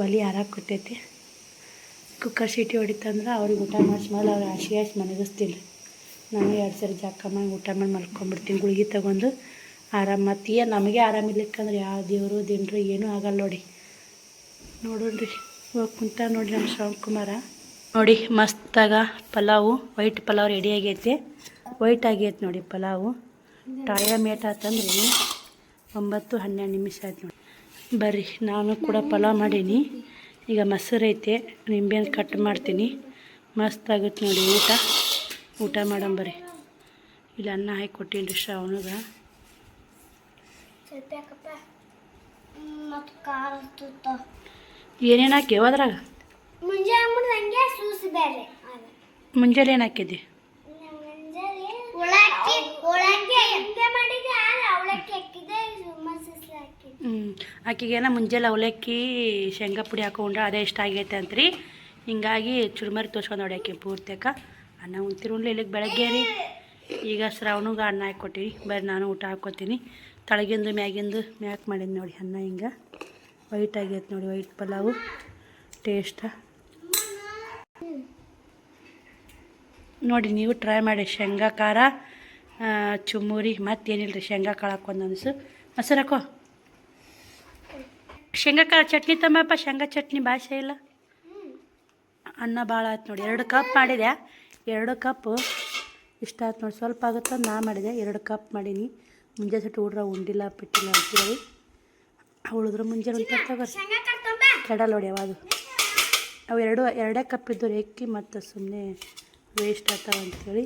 [SPEAKER 2] ಒಲಿ ಹಾರಾಕ್ ಕೊಟ್ಟೈತಿ. ಕುಕ್ಕರ್ ಸೀಟಿ ಹೊಡಿತಂದ್ರೆ ಅವ್ರಿಗೆ ಊಟ ಮಾಡಿಸ್ಮೇಲೆ ಅವ್ರು ಆಶೆ ಮನಗಿಸ್ತೀನಿ ರೀ. ನಾನು 2 ಸರಿ ಜಾಕ ಮಾಡಿ ಊಟ ಮಾಡಿ ಮಲ್ಕೊಂಡ್ಬಿಡ್ತೀನಿ. ಗುಳಿಗೆ ತೊಗೊಂಡು ಆರಾಮ. ಮತ್ತು ಏನು ನಮಗೆ ಆರಾಮಿರ್ಲಿಕ್ಕಂದ್ರೆ ಯಾವ ದೇವರು ದಿನರು ಏನೂ ಆಗಲ್ಲ ನೋಡಿ. ನೋಡೋಣ್ರಿ ಇವಾಗ ಕುಂತ ನೋಡಿ ನಮ್ಮ ಶ್ರಾವಣ್ ಕುಮಾರ ನೋಡಿ ಮಸ್ತಾಗ ಪಲಾವು ವೈಟ್ ಪಲಾವ್ ರೆಡಿ ಆಗೈತೆ. ವೈಟ್ ಆಗೈತೆ ನೋಡಿ ಪಲಾವು. ಟೈಮ್ ಏಟಾತಂದ್ರಿ 9-12 ನಿಮಿಷ ಆಯ್ತು ನೋಡಿ. ಬರ್ರಿ ನಾನು ಕೂಡ ಪಲಾವ್ ಮಾಡೀನಿ. ಈಗ ಮೊಸರು ಐತೆ, ನಿಂಬೆಹಣ್ಣು ಕಟ್ ಮಾಡ್ತೀನಿ. ಮಸ್ತ್ ಆಗುತ್ತೆ ನೋಡಿ ಊಟ ಮಾಡಂಬರ್ರಿ. ಇಲ್ಲಿ ಅನ್ನ ಹಾಕಿ ಕೊಟ್ಟೀನಿ ರೀ ಶ್ರಾವಣಿಗೆ. ಏನೇನು ಹಾಕಿ ಅದ್ರಾಗ? ಮುಂಜಾನೆ ಏನು ಹಾಕಿದ್ದಿ? ಆಕೆಗೇನ ಮುಂಜಾನೆ ಅವಲಕ್ಕಿ ಶೇಂಗಾ ಪುಡಿ ಹಾಕೊಂಡ್ರೆ ಅದೇ ಇಷ್ಟ ಆಗೈತೆ ಅಂತ್ರಿ. ಹಿಂಗಾಗಿ ಚುರುಮರಿ ತೋರ್ಸ್ಕೊಂಡು ನೋಡಿ ಆಕೆ ಪೂರ್ತಿಕ ಅನ್ನ ಉಣ್ತಿರುಣ್ಲಿ. ಇಲ್ಲಿಗೆ ಬೆಳಗ್ಗೆ ರೀ. ಈಗ ಶ್ರಾವಣಿಗೆ ಅನ್ನ ಹಾಕಿ ಕೊಟ್ಟಿನಿ. ಬರ್ರಿ ನಾನು ಊಟ ಹಾಕ್ಕೊತೀನಿ. ತಳಗಿಂದು ಮ್ಯಾಗಿಂದು ಮ್ಯಾಕ್ ಮಾಡೀನಿ ನೋಡಿ ಅನ್ನ. ಹಿಂಗೆ ವೈಟ್ ಆಗೈತೆ ನೋಡಿ ವೈಟ್ ಪಲಾವು ಟೇಸ್ಟ ನೋಡಿ. ನೀವು ಟ್ರೈ ಮಾಡಿ. ಶೇಂಗಾ ಖಾರ ಚುಮ್ಮುರಿ ಮತ್ತೇನಿಲ್ಲ ರೀ. ಶೇಂಗಾ ಕಾಳು ಹಾಕೊಂಡು ಅನಿಸು. ಮೊಸರು ಹಾಕೋ. ಶೇಂಗಾ ಖಾರ ಚಟ್ನಿ ತಂಬಪ್ಪ. ಶೇಂಗಾ ಚಟ್ನಿ ಭಾಷೆ ಇಲ್ಲ. ಅನ್ನ ಭಾಳ ಆಯ್ತು ನೋಡಿ. 2 ಕಪ್ ಮಾಡಿದೆ. 2 ಕಪ್ ಇಷ್ಟ ಆಯ್ತು ನೋಡಿ. ಸ್ವಲ್ಪ ಆಗುತ್ತೆ ನಾ ಮಾಡಿದೆ. 2 ಕಪ್ ಮಾಡೀನಿ. ಮುಂಜಾನೆ ಸಟ್ಟು ಹುಡ್ರ ಉಂಡಿಲ್ಲ ಬಿಟ್ಟಿಲ್ಲ ಅಂತೇಳಿ ಉಳಿದ್ರೆ ಮುಂಜಾನೆ ಉಂಟಾಗ್ತಾವ ಕೆಡಲ್ಲ ನೋಡಿ. ಯಾವಾಗ ಅವು 2 ಕಪ್ ಇದ್ದು ರೇಕಿ ಮತ್ತು ಸುಮ್ಮನೆ ವೇಸ್ಟ್ ಆಗ್ತಾವ ಅಂಥೇಳಿ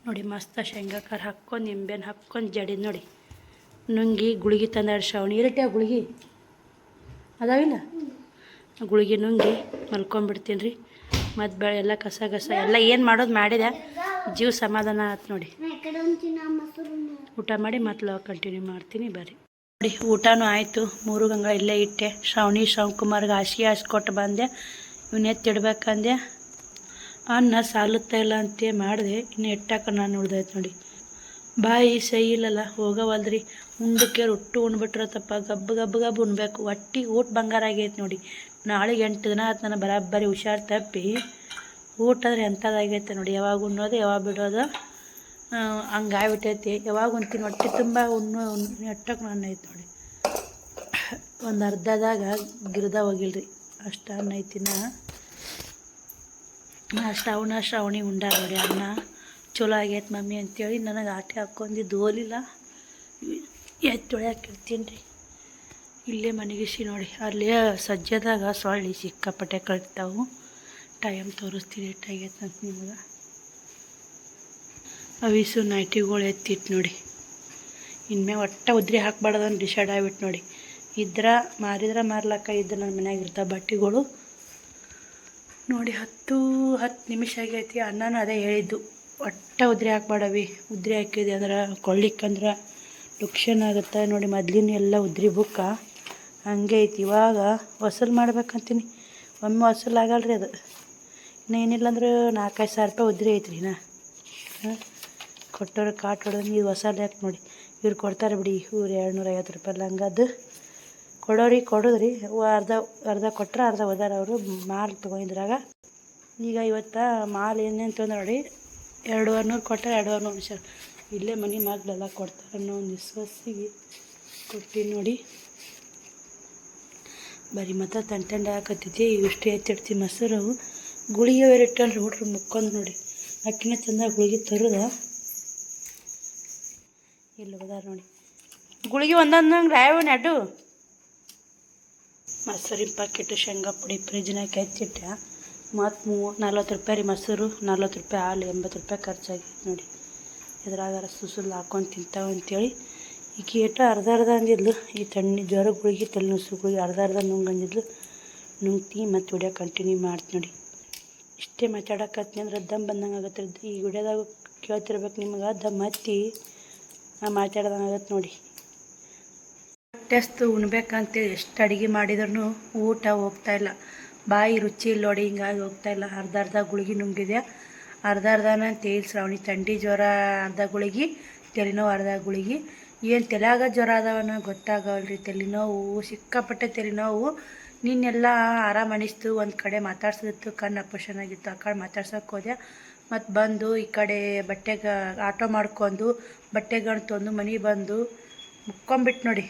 [SPEAKER 2] ನೋಡಿ. ಮಸ್ತ್ ಶೇಂಗಾ ಖಾರ ಹಾಕ್ಕೊಂಡು ನಿಂಬೆಹಣ್ಣು ಹಾಕ್ಕೊಂಡು ಜಡಿದ್ ನೋಡಿ. ನುಂಗಿ ಗುಳಿಗೆ ತಂದ ಶ್ರಾವಣಿ ಇರಟ್ಟೆ ಆ ಗುಳಿಗೆ ಅದಾವಿಲ್ಲ. ಗುಳಿಗೆ ನುಂಗಿ ಮಲ್ಕೊಂಡ್ಬಿಡ್ತೀನಿ ರೀ. ಮತ್ತು ಬೆಳೆ ಎಲ್ಲ ಕಸ ಎಲ್ಲ ಏನು ಮಾಡೋದು ಮಾಡಿದೆ. ಜೀವ ಸಮಾಧಾನ ಆಯ್ತು ನೋಡಿ. ಊಟ ಮಾಡಿ ಮತ್ತೆ ಕಂಟಿನ್ಯೂ ಮಾಡ್ತೀನಿ. ಬರ್ರಿ ನೋಡಿ ಊಟನೂ ಆಯಿತು. 3 ಗಂಗ ಇಲ್ಲೇ ಇಟ್ಟೆ. ಶ್ರಾವಣ್ ಕುಮಾರ್ಗೆ ಹಾಸ್ಕೊಟ್ಟು ಬಂದೆ. ಇವನ್ನೆತ್ತಿಡ್ಬೇಕಂದೆ. ಅನ್ನ ಸಾಲುತ್ತಾ ಇಲ್ಲ ಅಂತೇ ಮಾಡಿದೆ. ಇನ್ನು ಎಟ್ಟಾಕ ನಾನು ಉಳ್ದಾಯ್ತು ನೋಡಿ. ಬಾಯಿ ಸೈ ಇಲ್ಲಲ್ಲ ಹೋಗವಲ್ದ್ರಿ. ಉಂಡಕ್ಕೆ ರೊಟ್ಟಿ ಉಣ್ಬಿಟ್ರತ್ತಪ್ಪ. ಗಬ್ಬು ಉಣ್ಬೇಕು. ಒಟ್ಟಿಗೆ ಊಟ ಬಂಗಾರ ಆಗೈತೆ ನೋಡಿ. ನಾಳೆಗೆ 8 ದಿನ ಆಯ್ತು ನಾನು ಬರಾಬ್ಬರಿ ಹುಷಾರು ತಪ್ಪಿ. ಊಟ ಅಂದ್ರೆ ಎಂಥದ್ದಾಗೈತೆ ನೋಡಿ. ಯಾವಾಗ ಉಣ್ಣೋದು ಯಾವಾಗ ಬಿಡೋದು ಹಂಗಾಗ್ಬಿಟ್ಟೈತಿ. ಯಾವಾಗ ಉಣ್ತೀನಿ ಹೊಟ್ಟೆ ತುಂಬ ಎಟ್ಟಕ್ಕೆ ನಾನು ಐತೆ ನೋಡಿ. ಒಂದು ಅರ್ಧದಾಗ ಗಿರ್ದ ಹೋಗಿಲ್ರಿ ಅಷ್ಟು ಅನ್ನ ಐತಿನ. ಶ್ರಾವಣಿ ಉಂಡಾರ ನೋಡಿ ಅನ್ನ. ಚಲೋ ಆಗೈತೆ ಮಮ್ಮಿ ಅಂತೇಳಿ ನನಗೆ ಆಟೆ ಹಾಕ್ಕೊಂಡಿದ್ದು ಹೋಲಿಲ್ಲ. ತೊಳ್ಯಾಕಿರ್ತೀನಿ ರೀ. ಇಲ್ಲೇ ಮನೆಗಿಸಿ ನೋಡಿ. ಅಲ್ಲೇ ಸಜ್ಜದಾಗ ಸೊಳ್ಳಿ ಸಿಕ್ಕಾಪಟ್ಟೆ ಕಳಿತಾವು. ಟೈಮ್ ತೋರಿಸ್ತೀನಿ ಎಷ್ಟಾಗೈತೆ ಅಂತ ನಿಮ್ಗೆ. ಅವಿಸು ನೈಟಿಗಳು ಎತ್ತಿಟ್ಟು ನೋಡಿ. ಇನ್ಮೇ ಉದ್ರಿ ಹಾಕ್ಬಾರ್ದಂತ ಡಿಸೈಡ್ ಆಗ್ಬಿಟ್ಟು ನೋಡಿ. ಮಾರಿದ್ರೆ ಮಾರ್ಲಕ್ಕ ಇದ್ರೆ ನನ್ನ ಮನ್ಯಾಗ ಇರ್ತಾವೆ ಬಟ್ಟೆಗಳು ನೋಡಿ. 10 ನಿಮಿಷ ಆಗೈತಿ. ಅನ್ನನೂ ಅದೇ ಹೇಳಿದ್ದು ಉದ್ರಿ ಹಾಕ್ಬೇಡವಿ. ಉದ್ರಿ ಹಾಕಿದೆ ಅಂದ್ರೆ ಕೊಳ್ಳಿಕ್ಕಂದ್ರೆ ಲುಕ್ಷನ್ ಆಗುತ್ತೆ ನೋಡಿ. ಮೊದ್ಲಿನ ಎಲ್ಲ ಉದ್ರಿ ಬುಕ್ಕ ಹಂಗೆ ಐತಿ. ಇವಾಗ ವಸೂಲು ಮಾಡ್ಬೇಕಂತೀನಿ. ಒಮ್ಮೆ ವಸೂಲು ಆಗಲ್ಲ ರೀ ಅದು. ಇನ್ನೇನಿಲ್ಲ ಅಂದ್ರೆ 4-5 ಸಾವಿರ ರೂಪಾಯಿ ಉದ್ರಿ ಐತ್ರಿ. ಕೊಟ್ಟವ್ರು ಕಾಟ್ ಹೊಡೆದು ಇದು ವಸೂಲು ಯಾಕೆ ನೋಡಿ. ಇವ್ರು ಕೊಡ್ತಾರೆ ಬಿಡಿ. ಇವ್ರು 250 ರೂಪಾಯಿ ಹಂಗದು ಕೊಡೋದ್ರಿ. ಅರ್ಧ ಕೊಟ್ಟರೆ ಅರ್ಧ ಹೋದಾರ ಅವರು ಮಾಲ್ ತೊಗೊಂಡಿದ್ರಾಗ. ಈಗ ಇವತ್ತು ಮಾಲ್ ಏನೇನು ತೊಂದ್ರೆ ನೋಡಿ. 2,200 ಕೊಟ್ಟರೆ 2,200 ಇಲ್ಲೇ ಮನೆ ಮಗಳೆಲ್ಲ ಕೊಡ್ತಾರೆ ಅನ್ನೋ ಒಂದು ವಿಶ್ವಾಸಿಗೆ ಕೊಟ್ಟು ನೋಡಿ. ಬರೀ ಮತ್ತು ತಂಟೆ ಹಾಕತ್ತೈತಿ. ಇಷ್ಟೇ ಎತ್ತಿಡ್ತೀವಿ ಮೊಸರು ಗುಳಿಗೆ ಬೇರೆ ಇಟ್ಟಲ್ರಿ ಹುಡ್ರು ಮುಕ್ಕೊಂಡು ನೋಡಿ. ಅಕ್ಕಿನ ಚಂದ ಗುಳಿಗೆ ತರುದ ಇಲ್ಲಿ ಹೋದಾರ ನೋಡಿ. ಗುಳಿಗೆ ಒಂದೊಂದಂಗೆ ರಾಯವನ್ ಅಡ್ಡು ಮೊಸರಿನ ಪ್ಯಾಕೆಟು ಶೇಂಗಾ ಪುಡಿ ಫ್ರಿಜ್ನಾಗ ಹೆಚ್ಚಿಟ್ಟ. ಮತ್ತು 40 ರೂಪಾಯಿ ರೀ ಮೊಸರು, 40 ರೂಪಾಯಿ ಹಾಲು, 80 ರೂಪಾಯಿ ಖರ್ಚಾಗಿ ನೋಡಿ. ಇದ್ರಾಗಾರ ಸುಸುಲ್ ಹಾಕೊಂಡು ತಿಂತಾವೆ ಅಂತೇಳಿ ಈಗ ಏಟು ಅರ್ಧ ಅಂದಿದ್ಲು. ಈ ತಣ್ಣಿ ಜ್ವರ ಗುಳಿಗೆ ತಲೆನೋಸು ಗುಳಿಗೆ ಅರ್ಧ ನುಂಗಂದಿದ್ಲು. ನುಂಗ್ತಿ ಮತ್ತು ವಿಡಿಯೋ ಕಂಟಿನ್ಯೂ ಮಾಡ್ತೀನಿ ನೋಡಿ. ಇಷ್ಟೇ ಮಾತಾಡಕತ್ನಿ ಅಂದ್ರೆ ದಮ್ ಬಂದಂಗೆ ಆಗತ್ತೆ. ಈ ವಿಡಿಯೋದಾಗ ಕೇಳ್ತಿರ್ಬೇಕು ನಿಮಗೆ ದಮ್ ಹತ್ತಿ ಮಾತಾಡ್ದಂಗೆ ಆಗತ್ತೆ ನೋಡಿ. ಟೆಸ್ಟ್ ಉಣ್ಬೇಕಂತೇಳಿ ಎಷ್ಟು ಅಡುಗೆ ಮಾಡಿದ್ರೂ ಊಟ ಹೋಗ್ತಾಯಿಲ್ಲ, ಬಾಯಿ ರುಚಿ ಇಲ್ಲ ನೋಡಿ. ಹಿಂಗಾಗಿ ಹೋಗ್ತಾಯಿಲ್ಲ. ಅರ್ಧ ಗುಳಿಗೆ ನುಂಗಿದ್ಯಾ, ಅರ್ಧನ ತೇಲ್ ಶ್ರಾವಣಿ ಥಂಡಿ ಜ್ವರ ಅರ್ಧ ಗುಳಿಗೆ, ತಲೆನೋವು ಅರ್ಧ ಗುಳಿಗೆ. ಏನು ತಲೆಯಾಗ ಜ್ವರ ಅದಾವನ ಗೊತ್ತಾಗವಲ್ರಿ. ತಲೆನೋವು ಸಿಕ್ಕಾಪಟ್ಟೆ ತಲೆನೋವು. ನಿನ್ನೆಲ್ಲ ಆರಾಮ ಅನಿಸ್ತು. ಒಂದು ಕಡೆ ಮಾತಾಡ್ಸೋದಿತ್ತು, ಕಣ್ಣು ಆಪರೇಷನ್ ಆಗಿತ್ತು. ಆ ಕಡೆ ಮಾತಾಡ್ಸೋಕೆ ಹೋದೆ. ಮತ್ತು ಬಂದು ಈ ಕಡೆ ಬಟ್ಟೆಗೆ ಆಟೋ ಮಾಡ್ಕೊಂಡು ಬಟ್ಟೆಗಳು ತಂದು ಮನೆಗೆ ಬಂದು ಮುಕ್ಕೊಂಬಿಟ್ಟು ನೋಡಿ.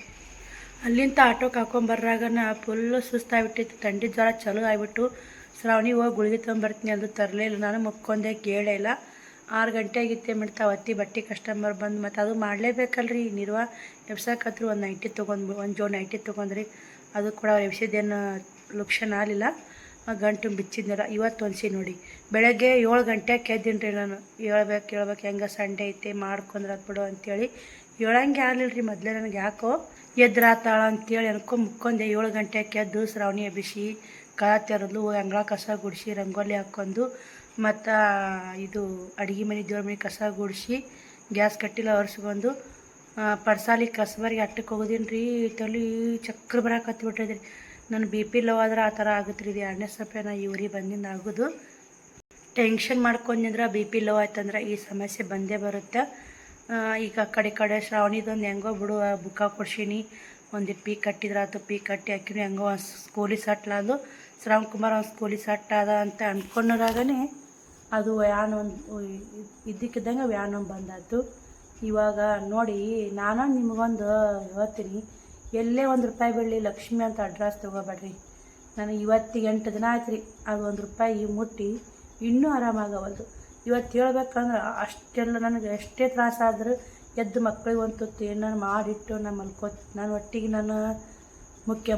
[SPEAKER 2] ಅಲ್ಲಿಂದ ಆಟೋಕ್ಕೆ ಹಾಕೊಂಬರ್ರಾಗನ ಫುಲ್ಲು ಸುಸ್ತಾಗ್ಬಿಟ್ಟಿತ್ತು. ಥಂಡಿ ಜ್ವರ ಚಲೋ ಆಗಿಬಿಟ್ಟು ಶ್ರಾವಣಿ ಹೋಗಿ ಗುಳಿಗೆ ತೊಗೊಂಬರ್ತೀನಿ ಅದು ತರಲೇ ಇಲ್ಲ. ನಾನು ಮುಕ್ಕೊಂಡೆ ಕೇಳೇ ಇಲ್ಲ. 6 ಗಂಟೆ ಆಗಿತ್ತೆ ಮಿಡ್ತಾ ಒತ್ತಿ ಬಟ್ಟೆ ಕಸ್ಟಮರ್ ಬಂದು ಮತ್ತು ಅದು ಮಾಡಲೇಬೇಕಲ್ರಿ. ನಿರ್ವಾ ಎಬ್ಸಕತ್ರು ಒಂದು ನೈಟಿ ತೊಗೊಂಡು ಒಂದು ಜೋಡಿ ನೈಟಿ ತೊಗೊಂಡ್ರಿ. ಅದು ಕೂಡ ಎಬ್ಸಿದ್ದೇನು ಲಕ್ಷಣ ಆಗಲಿಲ್ಲ. ಗಂಟು ಬಿಚ್ಚಿದ್ನಲ್ಲ. ಇವತ್ತು ಹೊನ್ಸಿ ನೋಡಿ. ಬೆಳಗ್ಗೆ 7 ಗಂಟೆಗೆ ಎದ್ದೀನಿ ರೀ ನಾನು. ಹೇಳ್ಬೇಕು ಹೆಂಗೆ ಸಂಡೆ ಐತೆ ಮಾಡ್ಕೊಂಡ್ರೆ ಬಿಡು ಅಂತೇಳಿ ಹೇಳಂಗೆ ಆಗಲಿಲ್ಲ ರೀ. ಮೊದಲೇ ನನಗೆ ಯಾಕೋ ಎದ್ರಾತಾಳ ಅಂತೇಳಿ ಮುಕ್ಕೊಂಡೆ. 7 ಗಂಟೆಗೆ ಎದ್ದು ಶ್ರಾವಣಿ ಎಬ್ಬಿಸಿ ಕಳ ತೆರೆದು ಅಂಗಳ ಕಸ ಗುಡಿಸಿ ರಂಗೋಲಿ ಹಾಕ್ಕೊಂಡು ಮತ್ತು ಇದು ಅಡುಗೆ ಮನೆ ದೇವ್ರ ಮನೆ ಕಸ ಗುಡಿಸಿ ಗ್ಯಾಸ್ ಕಟ್ಟಿಲ್ಲ ಒರೆಸ್ಕೊಂಡು ಪಡ್ಸಾಲಿ ಕಸಬರಿಗೆ ಅಟ್ಟಕ್ಕೆ ಹೋಗೋದೀನಿ ರೀ. ತಲೆ ಚಕ್ರ ಬರಾಕತ್ಬಿಟ್ಟಿದ್ರಿ. ನನ್ನ BP ಲೋ ಆದ್ರೆ ಆ ಥರ ಆಗುತ್ತೆ ರೀ. ಇದು 2ನೇ ಸಪ್ಪೆ ನಾ ಈ ಊರಿಗೆ ಬಂದಿಂದ ಆಗೋದು. ಟೆನ್ಷನ್ ಮಾಡ್ಕೊಂಡ್ರೆ BP ಲೋ ಆಯ್ತಂದ್ರೆ ಈ ಸಮಸ್ಯೆ ಬಂದೇ ಬರುತ್ತೆ. ಈಗ ಕಡೆ ಶ್ರಾವಣಿದೊಂದು ಹೆಂಗೋ ಬಿಡು ಬುಕ್ಕ ಕೊಡ್ಸೀನಿ. ಒಂದು ಪೀಕ್ ಕಟ್ಟಿದ್ರೆ ಆಯ್ತು. ಪೀಕ್ ಕಟ್ಟಿ ಹಾಕಿನಿ ಹೆಂಗೋ ಒಂದು ಸ್ಕೂಲಿ ಸಟ್ಲಾದು. ಶ್ರಾವಣ್ ಕುಮಾರ್ ಒಂದು ಸ್ಕೂಲಿ ಸಟ್ ಅದ ಅಂತ ಅಂದ್ಕೊಂಡಾಗನೇ ಅದು ವ್ಯಾನ್ ಒಂದು ಇದ್ದಕ್ಕಿದ್ದಂಗೆ ವ್ಯಾನ್ ಒಂದು ಬಂದಾಯ್ತು. ಇವಾಗ ನೋಡಿ ನಾನು ನಿಮಗೊಂದು ಹೇಳ್ತೀನಿ, ಎಲ್ಲೇ ₹1 ಬೀಳಲಿ ಲಕ್ಷ್ಮಿ ಅಂತ ಅಡ್ರೆಸ್ ತೊಗೋಬೇಡ್ರಿ. ನಾನು ಇವತ್ತಿಗೆ 8 ದಿನ ಆಯ್ತು ರೀ ಅದು ₹1 ಮುಟ್ಟಿ ಇನ್ನೂ ಆರಾಮಾಗವಲ್ದು. ಇವತ್ತು ಹೇಳ್ಬೇಕಂದ್ರೆ ಅಷ್ಟೆಲ್ಲ ನನಗೆ ಎಷ್ಟೇ ತ್ರಾಸಾದರೂ ಎದ್ದು ಮಕ್ಕಳಿಗೆ ಒಂದು ತುತ್ತು ಏನಾರು ಮಾಡಿಟ್ಟು ನಾನು ನಾನು ಒಟ್ಟಿಗೆ ನಾನು ಮುಖ್ಯ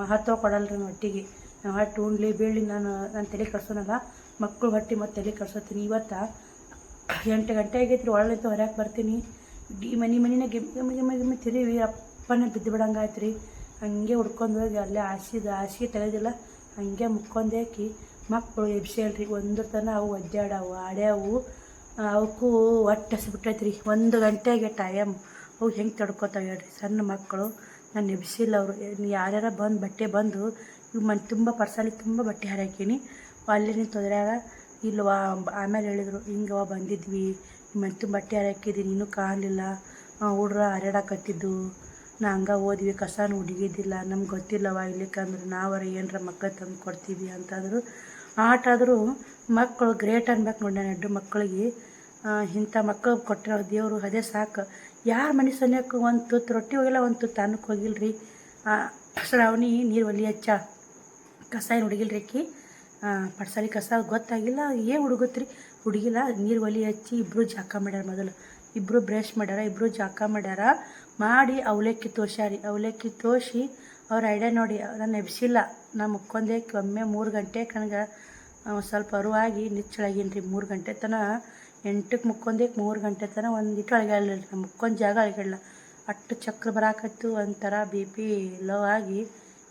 [SPEAKER 2] ಮಹತ್ವ ಕೊಡಲ್ರಿ. ನಾನು ಒಟ್ಟಿಗೆ ನಾವು ಹೊಟ್ಟೆ ಉಣ್ಲಿ ಬೀಳಲಿ ನಾನು ತಲೆ ಕಟ್ಸೋನಲ್ಲ. ಮಕ್ಕಳು ಹೊಟ್ಟೆ ಮತ್ತು ತಲೆ ಕಟ್ಸೋತೀನಿ. ಇವತ್ತು 8 ಗಂಟೆ ಆಗೈತ್ರಿ. ಒಳ್ಳೆಂತ ಹೊರಕ್ಕೆ ಬರ್ತೀನಿ. ಈ ಮನಿನ ಗಿಮ್ಮಿ ತಿರುವಿ ಅಪ್ಪನೇ ಬಿದ್ದು ಬಿಡಂಗೆ ಆಯ್ತು ರೀ. ಹಂಗೆ ಹುಡ್ಕೊಂಡು ಹೋಗಿ ಅಲ್ಲೇ ಹಾಸಿಗೆ ತೆಗೆದಿಲ್ಲ ಹಂಗೆ ಮುಕ್ಕೊಂದು ಹಾಕಿ ಮಕ್ಕಳು ಎಬ್ಸೇಳ್ರಿ. ಒಂದ್ರ ತನಕ ಅವು ಒದ್ದಾಡವು ಆಡ್ಯಾವು. ಅವಕ್ಕೂ ಹೊಟ್ಟೆ ಹಸಿಬಿಟ್ಟೈತೆ ರೀ. 1 ಗಂಟೆಗೆ ಟೈಮ್. ಅವು ಹೆಂಗೆ ತಡ್ಕೋತಾವೆ ಹೇಳ್ರಿ ಸಣ್ಣ ಮಕ್ಕಳು. ನಾನು ಎಬ್ಸಿಲ್ಲ ಅವರು. ಯಾರ್ಯಾರ ಬಂದು ಬಟ್ಟೆ ಬಂದು ಇವು ಮನೆ ತುಂಬ ಪರ್ಸಾಲಿ ತುಂಬ ಬಟ್ಟೆ ಹಾರಾಕೀನಿ. ಅಲ್ಲಿನ ತೊಂದ್ರೆಯಾಗ ಇಲ್ವಾ ಆಮೇಲೆ ಹೇಳಿದರು ಹಿಂಗವ ಬಂದಿದ್ವಿ ಮನೆ ತುಂಬ ಬಟ್ಟೆ ಹಾರಾಕಿದ್ದೀನಿ ಇನ್ನೂ ಕಾಣಲಿಲ್ಲ. ಹುಡ್ರ ಹರ್ಯಾಡಕತ್ತಿದ್ದು ನಾ ಹಂಗೆ ಹೋದ್ವಿ. ಕಸನೂ ಹುಡುಗಿದ್ದಿಲ್ಲ. ನಮ್ಗೆ ಗೊತ್ತಿಲ್ಲವ ಇಲ್ಲಿಕಂದ್ರೆ ನಾವರ ಏನರ ಮಕ್ಕಳು ತಂದು ಕೊಡ್ತೀವಿ ಅಂತಂದರು. ಆಟ ಆದರೂ ಮಕ್ಕಳು ಗ್ರೇಟ್ ಅನ್ಬೇಕು ನೋಡಿ. ನಾನು 2 ಮಕ್ಕಳಿಗೆ ಇಂಥ ಮಕ್ಕಳು ಕೊಟ್ಟಿರೋ ದೇವರು ಅದೇ ಸಾಕು. ಯಾರು ಮನೆ ಸನ್ಯಕ್ಕೆ ಒಂದು ತುತ್ತು ರೊಟ್ಟಿ ಹೋಗಿಲ್ಲ, ಒಂದು ತುತ್ತು ಅನ್ನಕ್ಕೆ ಹೋಗಿಲ್ರಿ. ಶ್ರಾವಣಿ ನೀರು ಒಲಿ ಹಚ್ಚ ಕಸ ಏನು ಹುಡುಗಿಲ್ರಿ ಅಕ್ಕಿ ಪಡ್ಸಾಲಿ ಕಸ ಗೊತ್ತಾಗಿಲ್ಲ ಏನು ಹುಡುಗತ್ರಿ ಹುಡುಗಿಲ್ಲ. ನೀರು ಒಲಿ ಹಚ್ಚಿ ಇಬ್ಬರು ಜಾಕ ಮಾಡ್ಯಾರ. ಮೊದಲು ಇಬ್ಬರು ಬ್ರಷ್ ಮಾಡ್ಯಾರ, ಇಬ್ಬರು ಜಾಕ ಮಾಡ್ಯಾರ. ಮಾಡಿ ಅವಲಕ್ಕಿ ತೋರ್ಸ್ಯಾರಿ. ಅವಲಕ್ಕಿ ತೋರಿಸಿ ಅವ್ರ ಐಡಿಯಾ ನೋಡಿ. ನಾನು ಎಬ್ಸಿಲ್ಲ. ನಾನು ಮುಕ್ಕೊಂಡೆ ಒಮ್ಮೆ 3 ಗಂಟೆಗೆ ನನಗೆ ಸ್ವಲ್ಪ ಅರುವಾಗಿ ನಿಚ್ಚಳಗೀನಿ ರೀ. 3 ಗಂಟೆ ತನಕ 8ಕ್ಕೆ ಮುಕ್ಕೊಂಡೆ 3 ಗಂಟೆ ತನಕ ಒಂದಿಟ್ಟು ಅಳಗಾಡಲಿಲ್ಲ ರೀ. ನಾನು ಮುಕ್ಕೊಂದು ಜಾಗ ಅಳಗಾಡಲ್ಲ. ಅಷ್ಟು ಚಕ್ರ ಬರಾಕತ್ತು. ಒಂಥರ BP ಲೋ ಆಗಿ